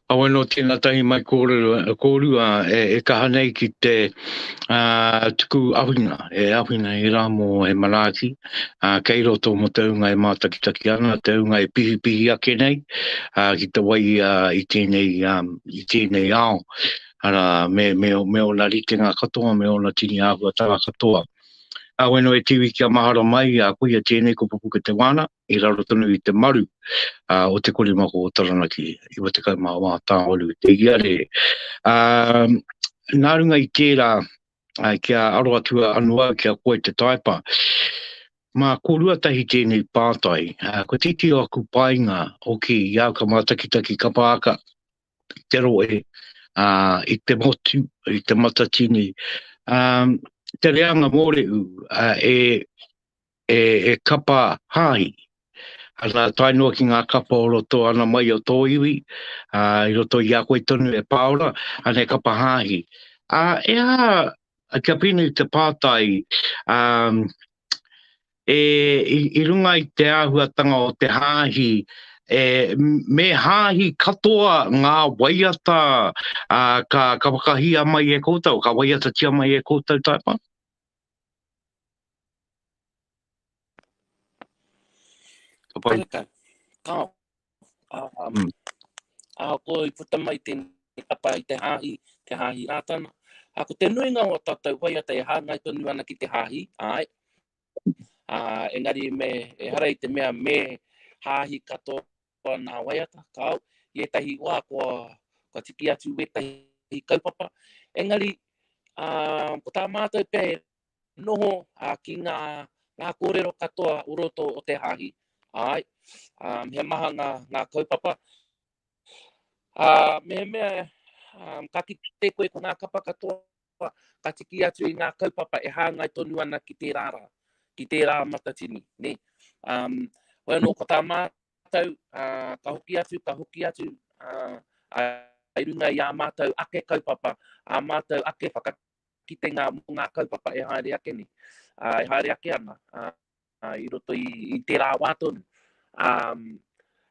Awa no tēnā tahi mai kōrua e kaha nei ki te tuku awhina, e rā mō e maraki, kei roto mo te unga e mātakitaki ana, te unga e pihi ake nei, ki te wai i tēnei ao, ara me o na ritenga katoa, me o na tini āhua tara katoa. Awe no e tiwi kia mahara mai, kuia tēnei ko Pupuke Te Wānanga, i raro tonu i te maru, o te kore mako o Taranaki, i wa te kaimā wā tāolu te iare. Nā runga i tērā, kia aro atua anua, kia koe te taipa, mā kōrua tahi tēnei pātai, ko titi o aku painga, oki, iau ka mātakitaki ka pāka, te roe, i te motu, i te matatini, te reanga mōreu e kapa hahi. Ana tainua ki ngā kapa o roto ana mai o tō iwi, i roto i a koe tonu e Paora, ana e kapa hahi. Kia pina i te pātai, i runga i te āhuatanga o te hahi, me hahi katoa ngā waiata ka wakahia mai e koutou, ka waiata tia mai e koutou taipa? Pareka, kao. Ko i puta mai tēnei kapa i te hahi rātana. Ko te nuinga o tātou waiata e hāngai tonu ana ki te hahi, engari e harai te mea me hahi katoa nā waiata, kao, i etahi wā kua tiki atu etahi kaupapa. Engari, ko tā mātou pē noho ki ngā kōrero katoa uroto o te hahi. He maha ngā kaupapa. Mea, ka kite koe ko ngā kapa katoa, ka tiki atu i ngā kaupapa e hāngai tonu ana ki te rāra, ki te rā matatini. Bueno, ko tā mātou, ka hoki atu, ai runga i a mātou ake kaupapa, a mātou ake whakakitenga mō ngā kaupapa e haere ake ni. E haere ake ana, i roto i te rā wātonu.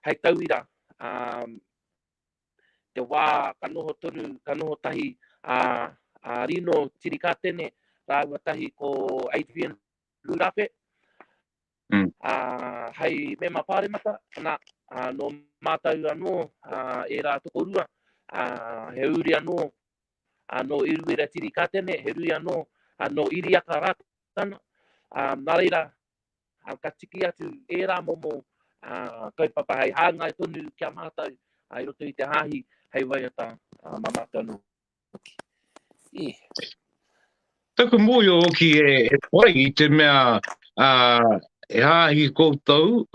Hei tauira, te wā ka noho tahi rino tirika tēne, rāua tahi ko Adrian Lurape. Hei me ma pāremata, no mātau anō e rā tokorua, he uri anō, no iruira tirika tēne, he rui anō, no iriaka rātana. Nā reira, ka tiki atu e rā momo kaupapa hei hāngai tonu kia mātau, i roto i te hahi, hei waiata mamata anō. Taku mōio oki e wai i te mea e hahi koutou,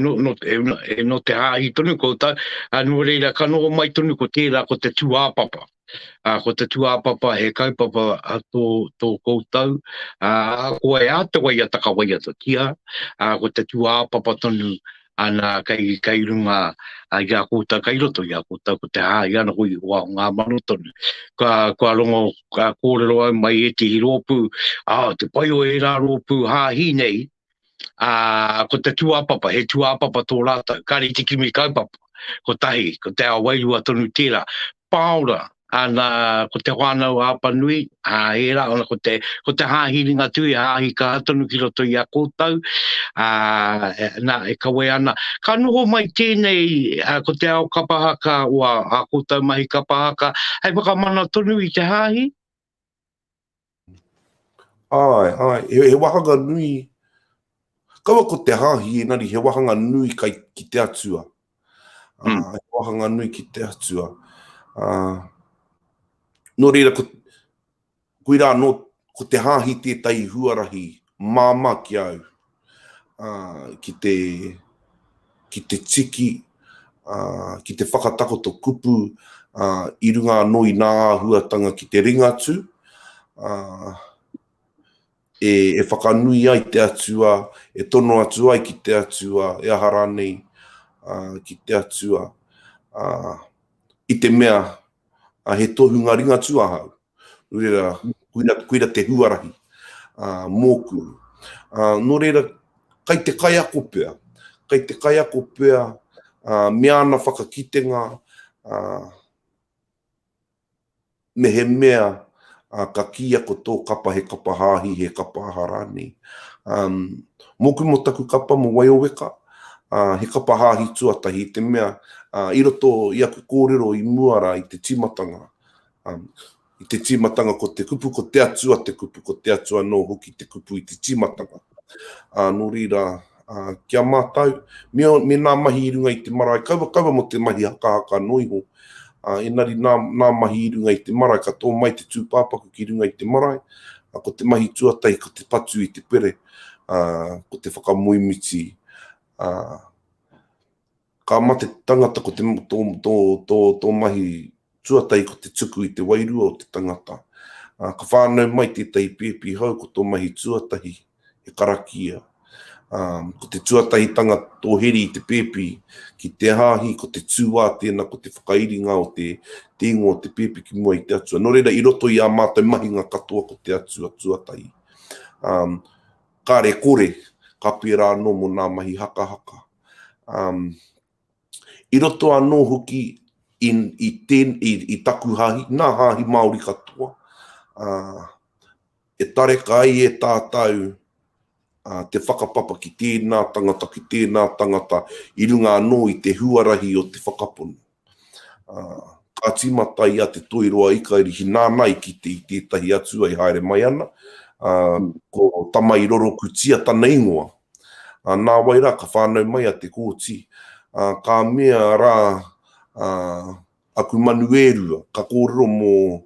no te hahi tonu koutou, no reira ka noho mai tonu ko tērā ko te tuāpapa. ko te tuāpapa he kaupapa tō koutou, ko e ata wai ata ka wai ata tia, ko te tuāpapa tonu ana kai runga ia koutou, kai roto ia koutou, ko te hāi ana hui wā ngā manu tonu. Kua rongo, ka kōrero au mai e te hiropu, te pai o e rā rōpu hāhi nei, ko te tuāpapa, he tuāpapa tō rātau, kāre tiki me kaupapa, ko tahi, ko te awairua tonu tērā, Paora, ana ko te whanau a Whanganui, e rā, ana ko te hāhiringa tui, hāhi ka atonu ki roto i a kōtau, nā e kawe ana. Ka noho mai tēnei, ko te ao kapahaka, ua a kōtau mahi kapahaka, hei whakamana tonu i te hāhi? Ai, he wahanga nui, kaua ko te hāhi, nari he wahanga nui ki te atua. He wahanga nui ki te atua. Nō reira, koe rā, ko te hāhi tētai huarahi, māma ki au, ki te tiki, ki te whakatakoto kupu, i runga anō i nā āhuatanga ki te ringatu, e whakanui ai te atua, e tono atua ai ki te atua, e ahara nei ki te atua, i te mea, he tohunga ringatu ahau. Reira, kuira te huarahi, mōku. Nō reira, kai te kaiako pēr. Kai te kaiako pēr, mea ana whakakitenga, me he mea, ka kia ko tō kapa he kapa hāhi, he kapa aharani. Mōku mo taku kapa mo waioweka, he kapa hāhi tuatahi, te mea, i roto i aku kōrero i muara i te timatanga. I te timatanga ko te kupu ko te atua, no hoki te kupu i te timatanga. Nō reira, kia mātau, me nā mahi i runga i te marae, kaua mo te mahi haka noiho, enari nā mahi i runga i te marae, ka tō mai te tūpāpaku ki runga i te marae, ko te mahi tuatai, ko te patu i te pere, ko te whakamoimiti, ka mate tangata ko te tō mahi tuatai ko te tuku i te wairua o te tangata. Ka whānau mai tētai pēpi hau ko tō mahi tuatahi e karakia. Ko te tuatahi tanga tō heri i te pēpi ki te hāhi, ko te tūwā tēnā, ko te whakairinga o te ingo o te pēpi ki mua i te atua. Nō reira, i roto i a mātou mahinga katoa ko te atua tuatahi. Kāre kore, ka pērā anō mo nā mahi haka. I roto anō hoki i taku hāhi, nā hāhi Māori katoa. E tareka ai e tātau te whakapapa ki tēnā tangata, i runga anō i te huarahi o te whakapono. Ka timata ia te toiroa ikairihi nānai ki tētahi atua i haere mai ana, ko tamai roro kutia tana ingoa. Nā waira ka whānau mai a te kōti. Ka mea rā aku manuerua, ka kōrero mō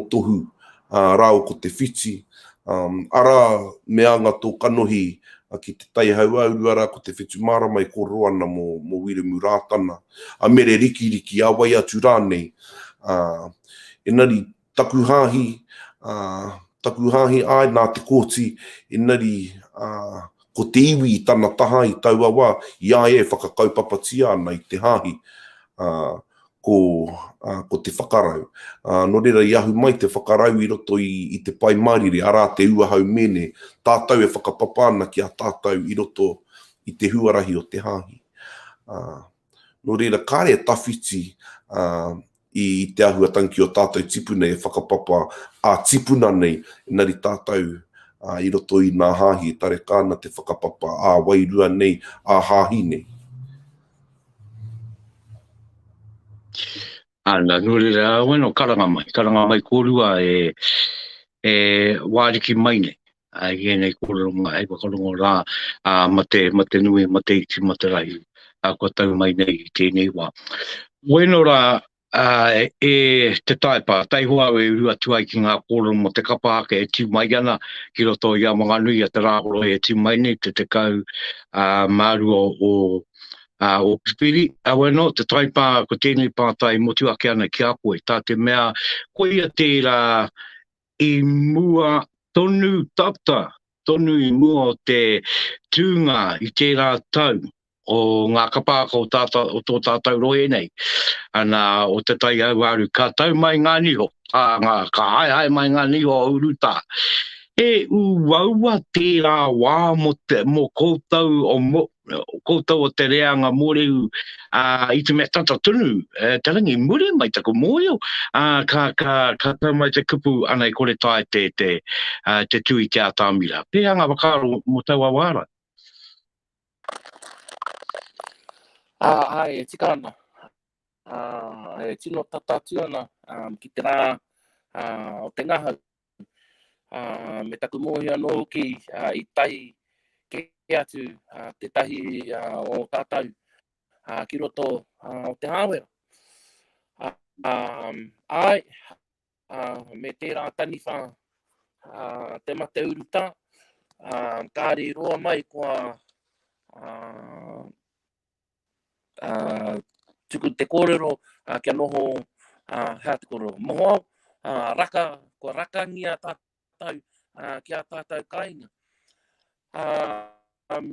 tohu, rāo ko te whiti. Ara mea ngā tō kanohi ki te tai hauaurua rā ko te whitu maramai kōrero ana mō wiremu rātana. A mere riki awai atu rānei. Enari taku hāhi ai nā te kōti, enari ko te iwi i tana taha i taua wā, ia e whakakaupapatia ana i te hāhi ko te whakarau. Nō reira i ahu mai te whakarau i roto i te pai marire, arā te uahau mene, tātou e whakapapa ana ki a tātou i roto i te huarahi o te hāhi. Nō reira, kāre tawhiti i te ahuatanga ki o tātou tipuna e whakapapa a tipuna nei, nari tātou i roto i nā hāhi, tare kāna te whakapapa a wairua nei, a hāhi nei. Ana, nuri rā, weno, karanga mai kōrua e wāriki mai nei. I nei kōrero ai wakarongo rā, ma te nui, ma te iti, ma te rai, kua tau mai nei i tēnei wā. Weno rā, e te taepa, taihua e uru atu ai ki ngā kōrero mo te kapahaka e tiu mai ana, ki roto i a Whanganui a te Rauru e tiu mai nei, te kau marua o O Spiri, aweno, te taipa ko tēnei pātai motu ake ana ki a koe. Tā te mea, koe ia te la I mua tonu tata, tonu I mua o te tūnga I tērā tau o ngā kapaka o tō tātou roe nei. Ana o te tai au aru, ka tau mai ngā niho, ka hai mai ngā niho o uruta. E waua tērā wā mo koutou o te reanga mōreu I te mea tata tunu, te rangi muri mai tako mōio, ka tau mai te kupu ana I kore tae te tui te atamira. Pēa ngā wakaro mo tau awara. Ai, e tika ana. E tino tatatu ana ki te rā o te ngaha. Me taku mohi anō ki I tahi ke atu te tahi o tātou ki roto o te hāwera. Ai, me tērā taniwha te mate uruta, kāre roa mai kua tuku te kōrero kia noho hea te kōrero. Moho au, kua rakangia tātou ki a tātou kāinga.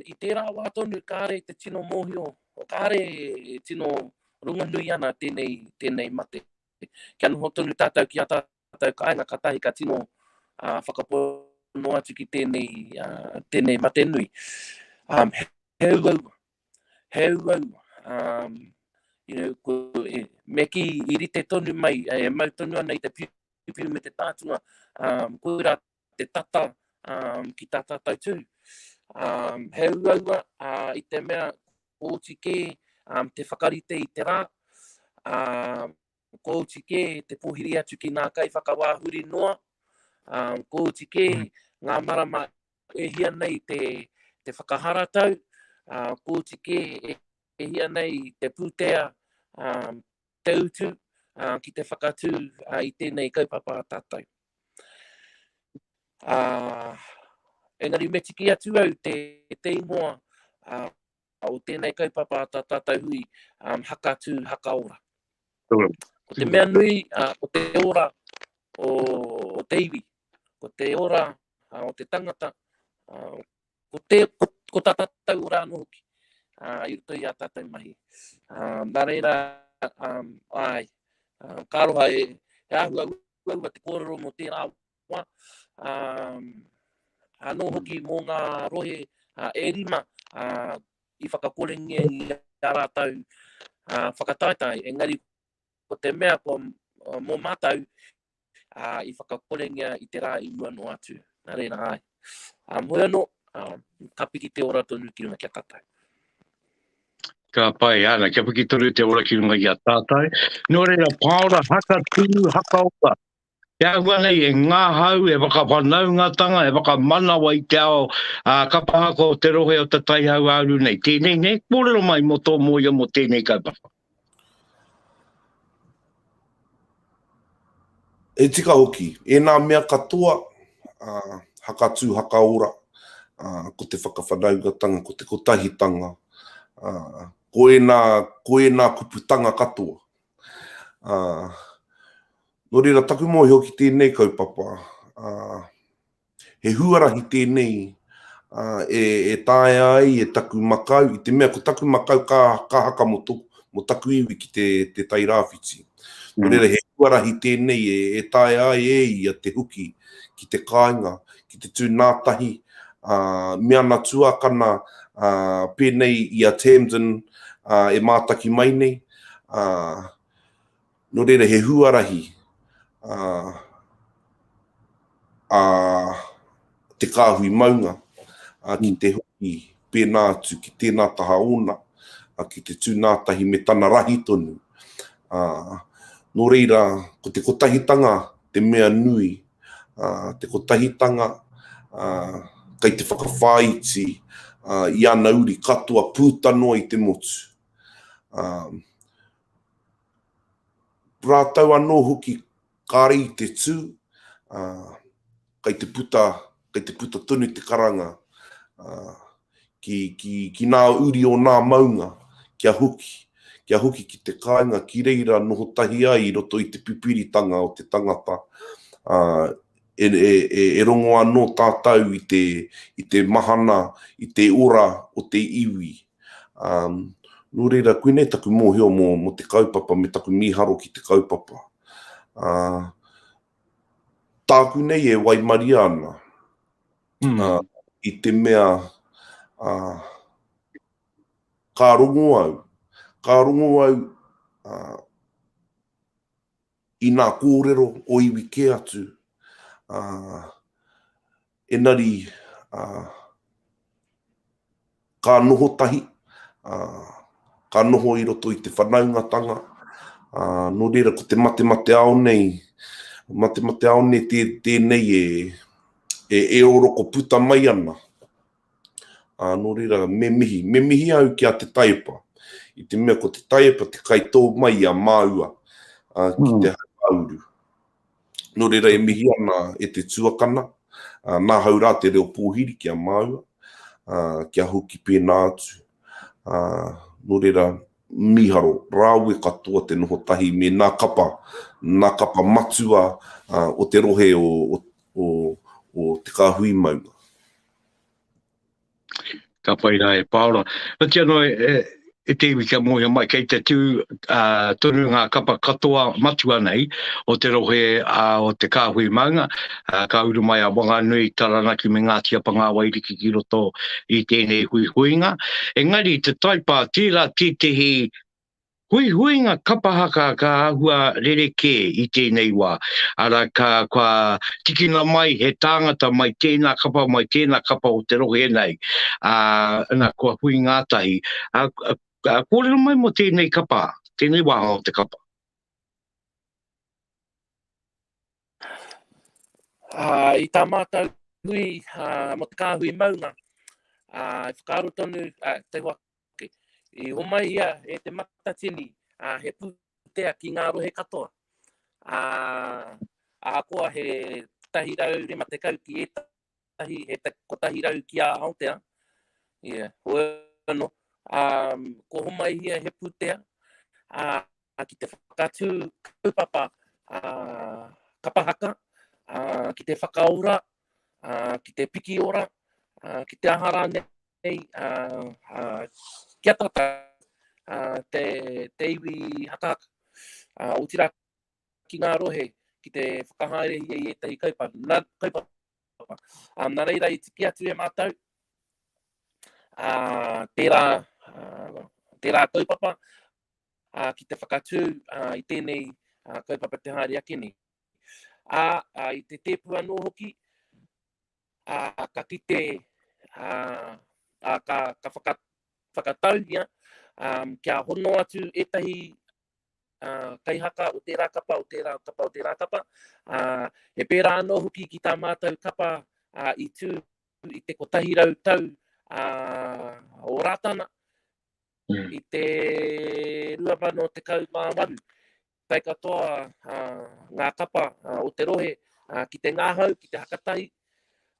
I tērā wā tonu kāre te tino mōhio, o kāre tino runganui ana tēnei mate. Kia noho tonu tātou ki a tātou kāinga ka tahi ka tino whakapono atu ki tēnei mate nui. Heu au, me ki I rite tonu mai, e mau tonu ana I te piu me te tātunga, koera te tata ki tā tātou tū. Heu aua I te mea kōtike te whakarite I te rā, kōtike te pohiri atu ki nā kai whakawāhuri noa, kōtike ngā marama e hia nei te whakaharatau, kōtike e hia nei te pūtea te utu ki te whakatū I tēnei kaupapa tātou. Engari me tiki atu au te ingoa o tēnei kaupapa tātou hui Haka Tū, Haka Ora. Ko te mea nui o te ora o te iwi, ko te ora o te tangata, ko tā tātou ora anō hoki. I roto I a tātou mahi. Nā reira, ka roha e ahua te kōrero mo tērā wā. Anō hoki mō ngā rohe e rima I whakakorengia I a rātou whakataitai. Engari, ko te mea mō mātou I whakakorengia I te rā I mua no atu. Nā reira ai. Moe anō, ka piki te ora tonu ki runga ki a tātou. Ka pai ana, kia piki toru te ora ki runga ki a tātou. Nō reira, Paora, Haka Tū, Haka Ora. Kia hua nei, e ngā hau, e whakawhanaungatanga, e whakamanawa I te ao kapahako o te rohe o te taihau auru nei. Tēnei nei, kōrero mai mo tō moia mo tēnei kaupapa. E tika hoki, e nā mea katoa, Haka Tū, Haka Ora, ko te whakawhanaungatanga, ko te kotahitanga, koe nā kuputanga katoa. Nō reira, taku mohi hoki tēnei kaupapa, he huarahi tēnei, e tae ai, e taku makau, I te mea ko taku makau ka haka mo taku iwi ki te tai rāwhiti. Nō reira, he huarahi tēnei, e tae ai ia te huki ki te kāinga, ki te tū nātahi, mea nā tuakana pēnei I a Tamden e mātaki mai nei. Nō reira, he huarahi, Te Kāhui Maunga, ki te hoki pēnā atu, ki tēnā taha ona, ki te tūnātahi me tana rahi tonu. Nō reira, ko te kotahitanga, te mea nui, te kotahitanga, kai te whakawhāiti, I ana uri katoa pūtanoa I te motu. Rātau anō hoki kāre I te tū, kai te puta tonu te karanga, ki nā uri o nā maunga, kia huki ki te kāinga ki reira noho tahi ai roto i te pipiritanga o te tangata. E rongo anō tātou i te mahana, i te ora o te iwi. Nō reira, koe nei taku mōhio mo te kaupapa, me taku miharo ki te kaupapa. Tāku nei e waimari ana. I te mea ka rongo au i nā kōrero o iwi ke atu. Engari, ka noho tahi, ka noho i roto i te whanaungatanga. Nō reira, ko te mate ao nei, tēnei e oroko puta mai ana. Nō reira, me mihi au ki a te Taepa. I te mea ko te Taepa te kai tō mai a māua ki te hauru. Nō reira, e mihi ana e te tuakana. Nā haurā te reo pōhiri ki a māua. Kia hoki pēnā atu. Nō reira, miharo, rāua katoa te noho tahi me nā kapa matua o te rohe o Te Kāhui Maunga. Ka pai rā e Paora. Pati anō e te iwi kia mōhia mai kei te tonu ngā kapa katoa matua nei o te rohe o Te Kāhui Maunga. Ka uru mai a Whanganui taranaki me ngā tiapanga wairiki ki roto i tēnei huihuinga. Engari te Taepa tērā tētehi huihuinga kapahaka ka ahua rereke i tēnei wā. Ara ka tikina mai he tāngata mai tēnā kapa o te rohe nei. Nā kua hui ngātahi. Kōrero mai mo tēnei kapa, tēnei wā o te kapa. I tā mātou hui mo Te Kāhui Maunga. Whakaaro tonu te wake. I homai ia e te matatini he putea ki ngā rohe katoa. Koa he tahi rau rema te kau ki e tahi, ko tahi rau ki a Aotea. Ko homai ia he putea ki te whakatū kaupapa kapahaka, ki te whakaora, ki te piki ora, ki te ahara nei, kia tata te iwi haka o tira ki ngā rohe ki te whakahaere i tahi kaupapa. Nā reira i tiki atu e mātou. Tērā kaupapa ki te whakatū i tēnei kaupapa te haere ake nei. I te tēpu anō hoki, ka kite ka whakatau ia, kia hono atu etahi kaihaka o tērā kapa, he pērā anō hoki ki tā mātou kapa i tū i te kotahi rau tau o rātana, i te ruapano te kau māwaru. Tai katoa ngā kapa o te rohe ki te ngāhau, ki te hakatahi,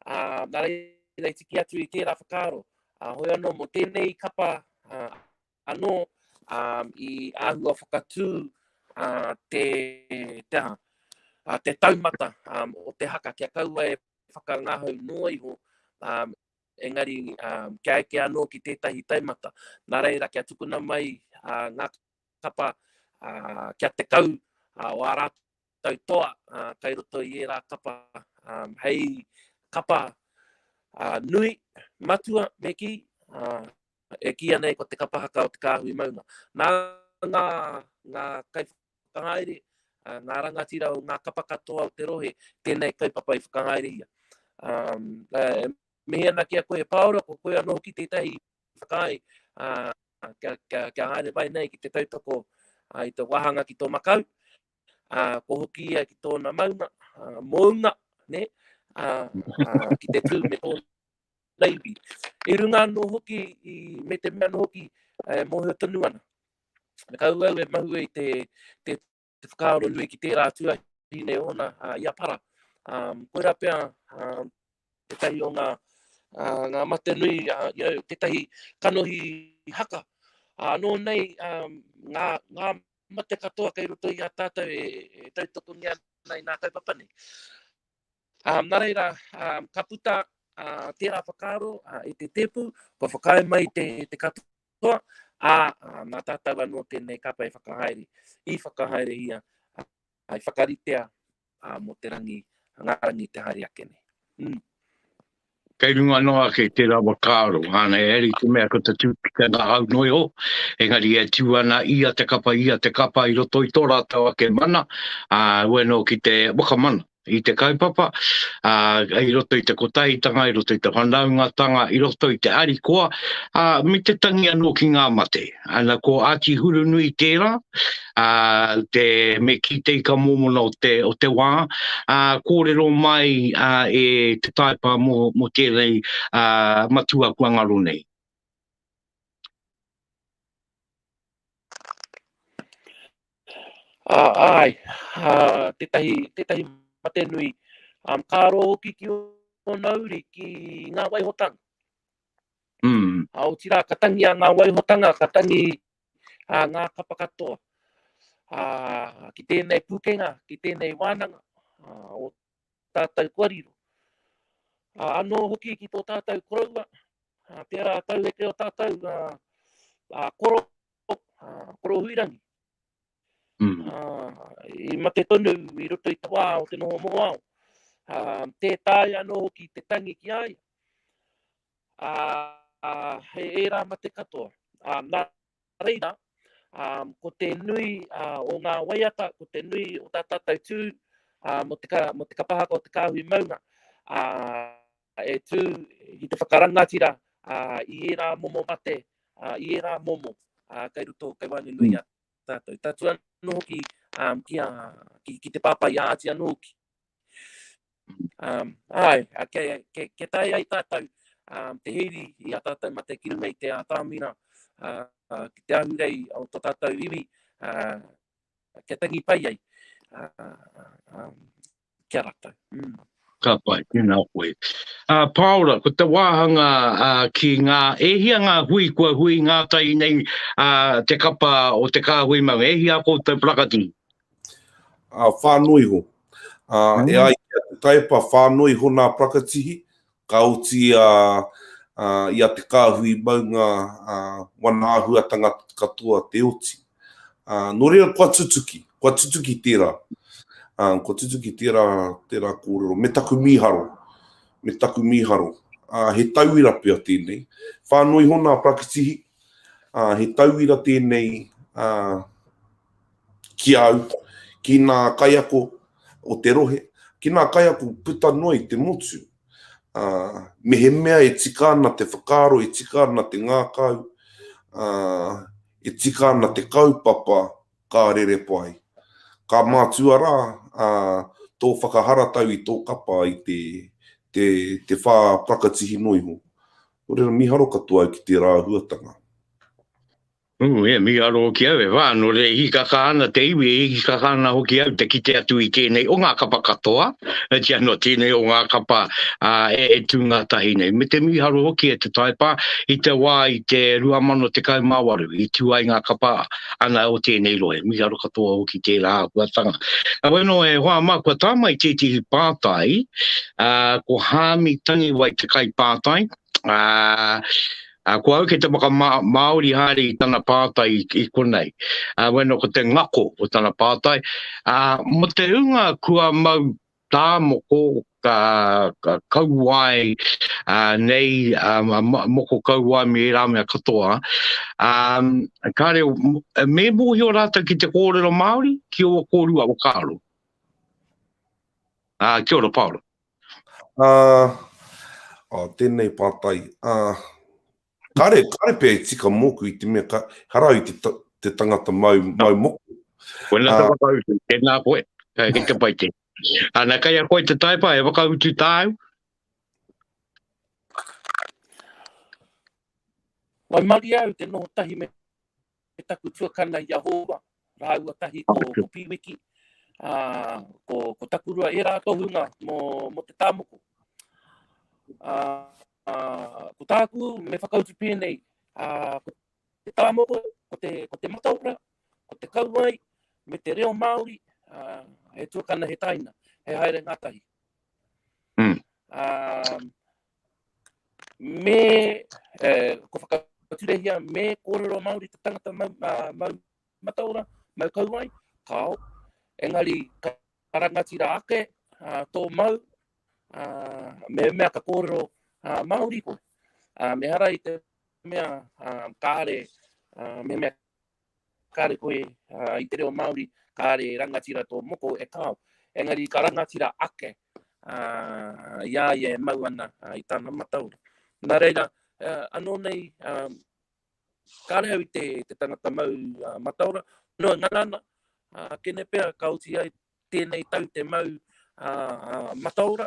nā reira i tiki atu i tērā whakaaro. Hoi anō mo tēnei kapa anō i āhua whakatū te taumata o te haka kia kaua e whakangahau noa iho. Engari kia eke anō ki tētahi taumata. Nā reira kia tukuna mai ngā kapa kia te kau o ā rātou toa kai roto i e rā kapa hei kapa nui matua me ki e kia nei ko te kapahaka o Te Kāhui Maunga. Ngā kai whakahaere, ngā rangatira o ngā kapa katoa o te rohe, tēnei kaupapa i whakahaere ia. Me ana kia koe Paora, ko koe anō ki tētahi whakae, kia haere vai nei ki te tautoko i te wahanga ki tō makau, ko hoki ia ki tōna maunga, ne? Ki te tū me tōna leiwi. I runga anō hoki, me te mea anō hoki, mōhio tonu ana. Me kau au e mahu i te whakaaro nui ki tērā tuahi nei ona ia para. Koera pia, tētahi o ngā mate nui, tētahi kanohi haka, Nō nei, ngā mate katoa kei roto i a tātou e tautoko ngia nei nā kaupapa nei. Nā reira, ka puta tērā whakaro i te tepu, ko whakae mai te katoa, nā tātou anō tēnei kapa e whakahaere. I whakahaere ia, ai whakaritea mo te rangi, ngā rangi te haere ake nei. Kei runga noa ke te rawa kāro, hana e eri te mea ko te tūpika ngā au noi ho, engari e tūana ia te kapa i roto i tō rātau ake mana, weno ki te wakamana i te kaupapa, i roto i te kotaitanga, i roto i te whanaungatanga, i roto i te arikoa, me te tangi anō ki ngā mate. Ana ko ati huru nui tērā, te me ki te ika momona o te wā, kōrero mai e te taepa mo tēnei matua kua ngaro nei. Ai, tētahi mate nui, kāro hoki ki o nauri ki ngā waihotanga. O tira, ka tangi a ngā waihotanga, ka tangi ngā kapa katoa. Ki tēnei pukenga, ki tēnei wānanga, o tātou kuariro. Anō hoki ki tō tātou koroua, pēra tau e te o tātou koro huirangi. I mate tonu i roto i te wā o te noho moao. Te tāi anō hoki te tangi ki ai. He rā mate katoa. Nā reira, ko te nui o ngā waiata, ko te nui o tā tātou tū, mo te kapahaka o Te Kāhui Maunga, e tū i te whakarangatira i rā momo mate, i rā momo, kei roto kei Whanganui a tātou. Tātou anō hoki ki te pāpai a ati anō hoki. Ke tai ai tātou, te hiri i a tātou ma te kiru nei te tāmina, ki te ahurei o tō tātou iwi, ke tangi pai ai, kia rātou. Ka pai, tēnā koe. Paora, ko te wāhanga ki ngā, ehia ngā hui kua hui ngā tai nei te kapa o Te Kāhui Maunga, ehia ko te prakati? Whānui ho. E ai kia te taepa whānui ho nā prakatihi, ka uti i a Te Kāhui Maunga wana ahuatanga katoa te oti. Nō rea kua tutuki tērā. Ko tutuki tērā kōrero, me taku miharo. He tauira pia tēnei. Whānui ho nā prakatihi, he tauira tēnei ki au, ki nā kaiako o te rohe, ki nā kaiako puta noi te motu. Me he mea e tika ana te whakaro, e tika ana te ngākau, e tika ana te kaupapa ka rere pai. Ka mātua rā, tō whakaharatau i tō kapa i te whā prakatihi noi ho. Ora miharo katoa ki te rā huatanga. Miharo ki au e wāno re hikaka ana te iwi, hikaka ana hoki au te kite atu i tēnei o ngā kapa katoa, ti anō tēnei o ngā kapa e tū ngā tahi nei. Me te miharo hoki e te taepa, i te wā i te 2018, i tū ai ngā kapa ana o tēnei loe. Miharo katoa hoki tērā huatanga. Weno e hoa mā, kua tāmai tētihi pātai, ko hāmi tangi wai te kai pātai, ko au ke te waka Māori haere i tana pātai i konei. Weno ko te ngako o tana pātai. Mo te unga kua mau tāmoko ka kauai nei, moko kauai me rā mea katoa. Ka reo, me mohi o rātou ki te kōrero Māori, ki o kōrua o kāro. Kia ora, Paora. Tēnei pātai. Kare pēr tika moku i te mea, harau i te tangata mau moku. Wena te wakautu, tēnā koe, ki te paite. Ana kai a koe te taepa, e wakautu tāu? Wai mari au te noho tahi me taku tuakana i Ahova, rāua tahi ko piwiki, ko takurua e rā tohunga mo te tāmoko. Ko tāku me whakautu pēnei, ko tāmoko, ko te mataura, ko te kauai, me te reo Māori, he tuakana he taina, he haere ngātahi. Me, ko whakaturehia, me kōrero Māori te tangata mataura, mau kauai, kao, engari karangatira ake, tō mau, me mea ka kōrero Māori koe. Me hara i te mea kāre, me mea kāre koe i te reo Māori, kāre rangatira tō moko e kāo. Engari ka rangatira ake, ia e mau ana i tāna mataura. Nā reira, anō nei, kāre au i te tangata mau mataura, no ngana, kene pēr ka uti ai tēnei tau te mau mataura,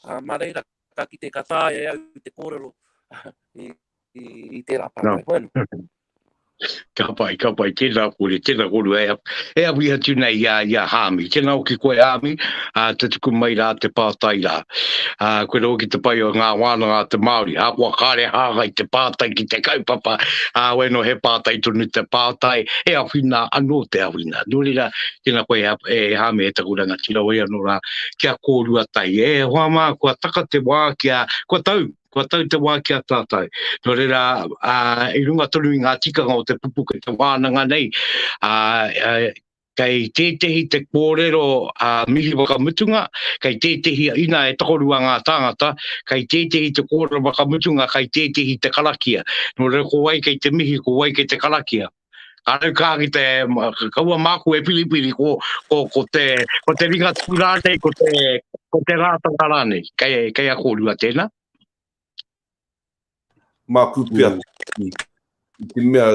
mā reira ka ki te katāe au i te kōrero i te rāpāpai. Bueno. Ka pai, tēnā kore, e awi atu nei ia hāmi. Tēnā o ki koe hāmi, te tuku mai rā te pātai rā. Koe rō ki te pai o ngā wānanga te Māori, hākua kāre hāgai te pātai ki te kaupapa, weno he pātai tonu te pātai, e awhina anō te awhina. Nōrira, tēnā koe e hāmi e takuranga tira oi anō rā, kia kōrua tai, e hoa mā, kua taka te wā kia, kua tau te wā kia tātai. Nō reira, i runga tonu i ngā tikanga o te Pupuke Te Wānanga nei, kei tētehi te kōrero mihi wakamutunga, kei tētehi ina e takorua ngā tāngata, kei tētehi te kōrero wakamutunga, kei tētehi te karakia. Nō reira, ko wai kei te mihi, ko wai kei te karakia. Kāre kāki te kaua māku e pilipili ko te ringa tūrānei, ko te rātanga rānei. Kei a kōrua tēnā. Māku pia i te mea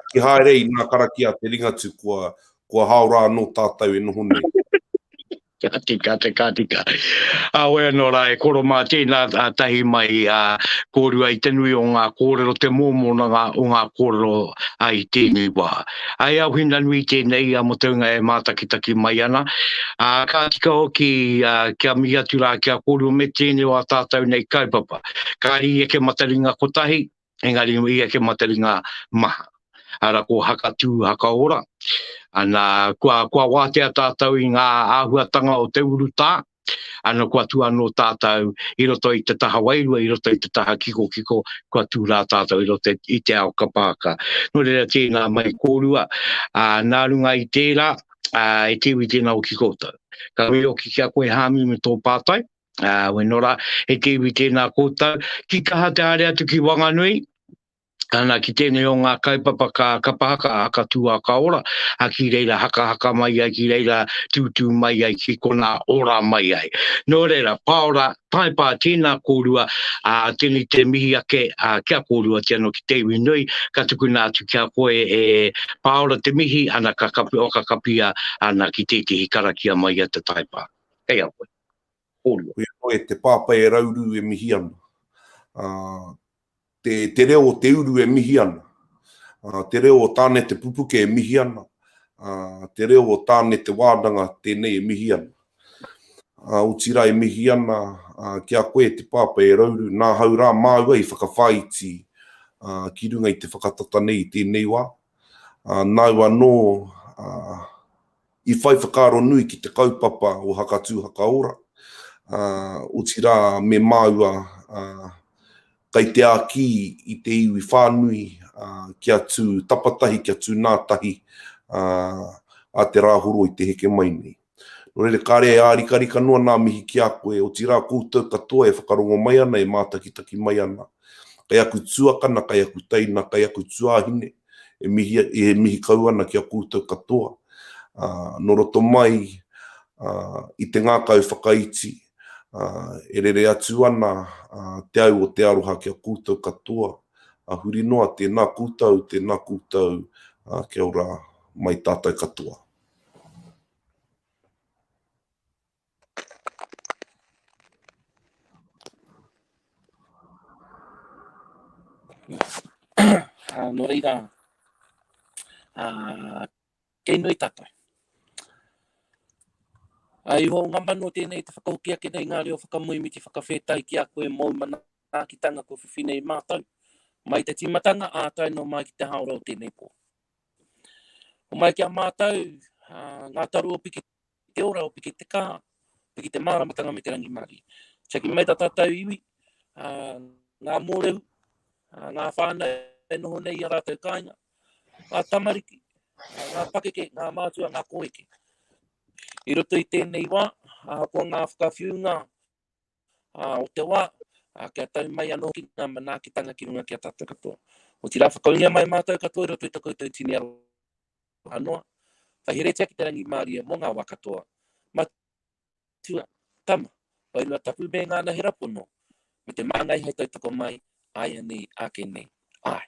ki Hatarei nā karakia te ringatu kua haora anō tātou e noho nei. Ka tika. Awe anō rā, e koro mā tēnā tahi mai kōrua i tenui o ngā kōrero, te mōmona o ngā kōrero i tēnei wā. Ai au hina nui tēnei mo te unga e mātakitaki mai ana. Ka tika hoki kia mihi atu rā kia kōrua me tēnei o a tātou nei kaupapa. Kāri i eke mataringa kotahi, engari i eke mataringa maha. Ara ko Haka Tū, Haka Ora. Ana kua wātea tātou i ngā āhuatanga o te urutā. Ana kua tū anō tātou i roto i te taha wairua, i roto i te taha kiko, kua tū rā tātou i roto i te ao kapāka. Nō reira tēnā mai kōrua, nā runga i tērā, e tewi tēnā o ki koutou. Ka wei o ki kia koe hāmi me tō pātai, wenora, e tewi tēnā koutou, ki kaha te are atu ki Whanganui, ana ki tēnei o ngā kaupapa ka kapahaka, Haka Tū, Haka Ora, ki reira haka mai ai, ki reira tūtū mai ai, ki kona ora mai ai. Nō reira, Paora, taipā tēnā kōrua, tēnei te mihi ake, kia kōrua tēnā ki te nui, ka tukuna atu kia koe e Paora te mihi, ana ka kapia, ana ki tētehi karakia mai a te taipā. Hei au koe, kōrua. Koe te pāpai e Rauru e mihi ana. Te reo o te uru e mihi ana. Te reo o tāne te pupuke e mihi ana. Te reo o tāne te wānanga tēnei e mihi ana. Utira e mihi ana, kia koe te pāpa e Rauru, nā haurā māua i whakawhaiti ki runga i te whakatata nei tēnei wā. Nau anō i whai whakaro nui ki te kaupapa o Haka Tū, Haka Ora. Utira me māua kai te āki i te iwi whānui kia tū tapatahi, kia tū nātahi a te rāhoro i te heke mai nei. Nō reira kāre e ārika noa nā mihi ki a koe, o tira koutou katoa e whakarongo mai ana, e mātakitaki mai ana. Kai aku tuakana, kai aku taina, kai aku tuahine, e mihi kau ana ki a koutou katoa. Nō roto mai, i te ngākau whakaiti, e rere atu ana te au o te aroha kia koutou katoa. Huri noa tēnā koutou, kia ora mai tātou katoa. Nō reira, kei nui tātou. Ai ho ngā manu tēnei te whakahokia kei ngā reo whakamui mi te whakawhetai ki a koe mō mana ki tanga ko whiwhinei mātou. mai te timatanga ātai no mai ki te haora o tēnei pō. O mai kia mātau, ngā taru o piki te ora, o piki te kā, piki te māramatanga me te rangi mari. Tia ki mai ta tātou iwi, ngā mōreu, ngā whānau e noho nei a rātou kāinga, ngā tamariki, ngā pakeke, ngā mātua, ngā kōeke. I roto i tēnei wā, ko ngā whakawhiunga o te wā, kia tau mai anō ki ngā manaakitanga ki runga kia tātou katoa. O tira whakaungia mai mātou katoa, i roto i tako i tau tini aro hanoa. Whahiretia ki te rangi māria mō ngā wā katoa. Matua, tama, wairua tapu me ngā nahi rapono, me te māngai hei tautako mai, ai anei, ake nei, ai.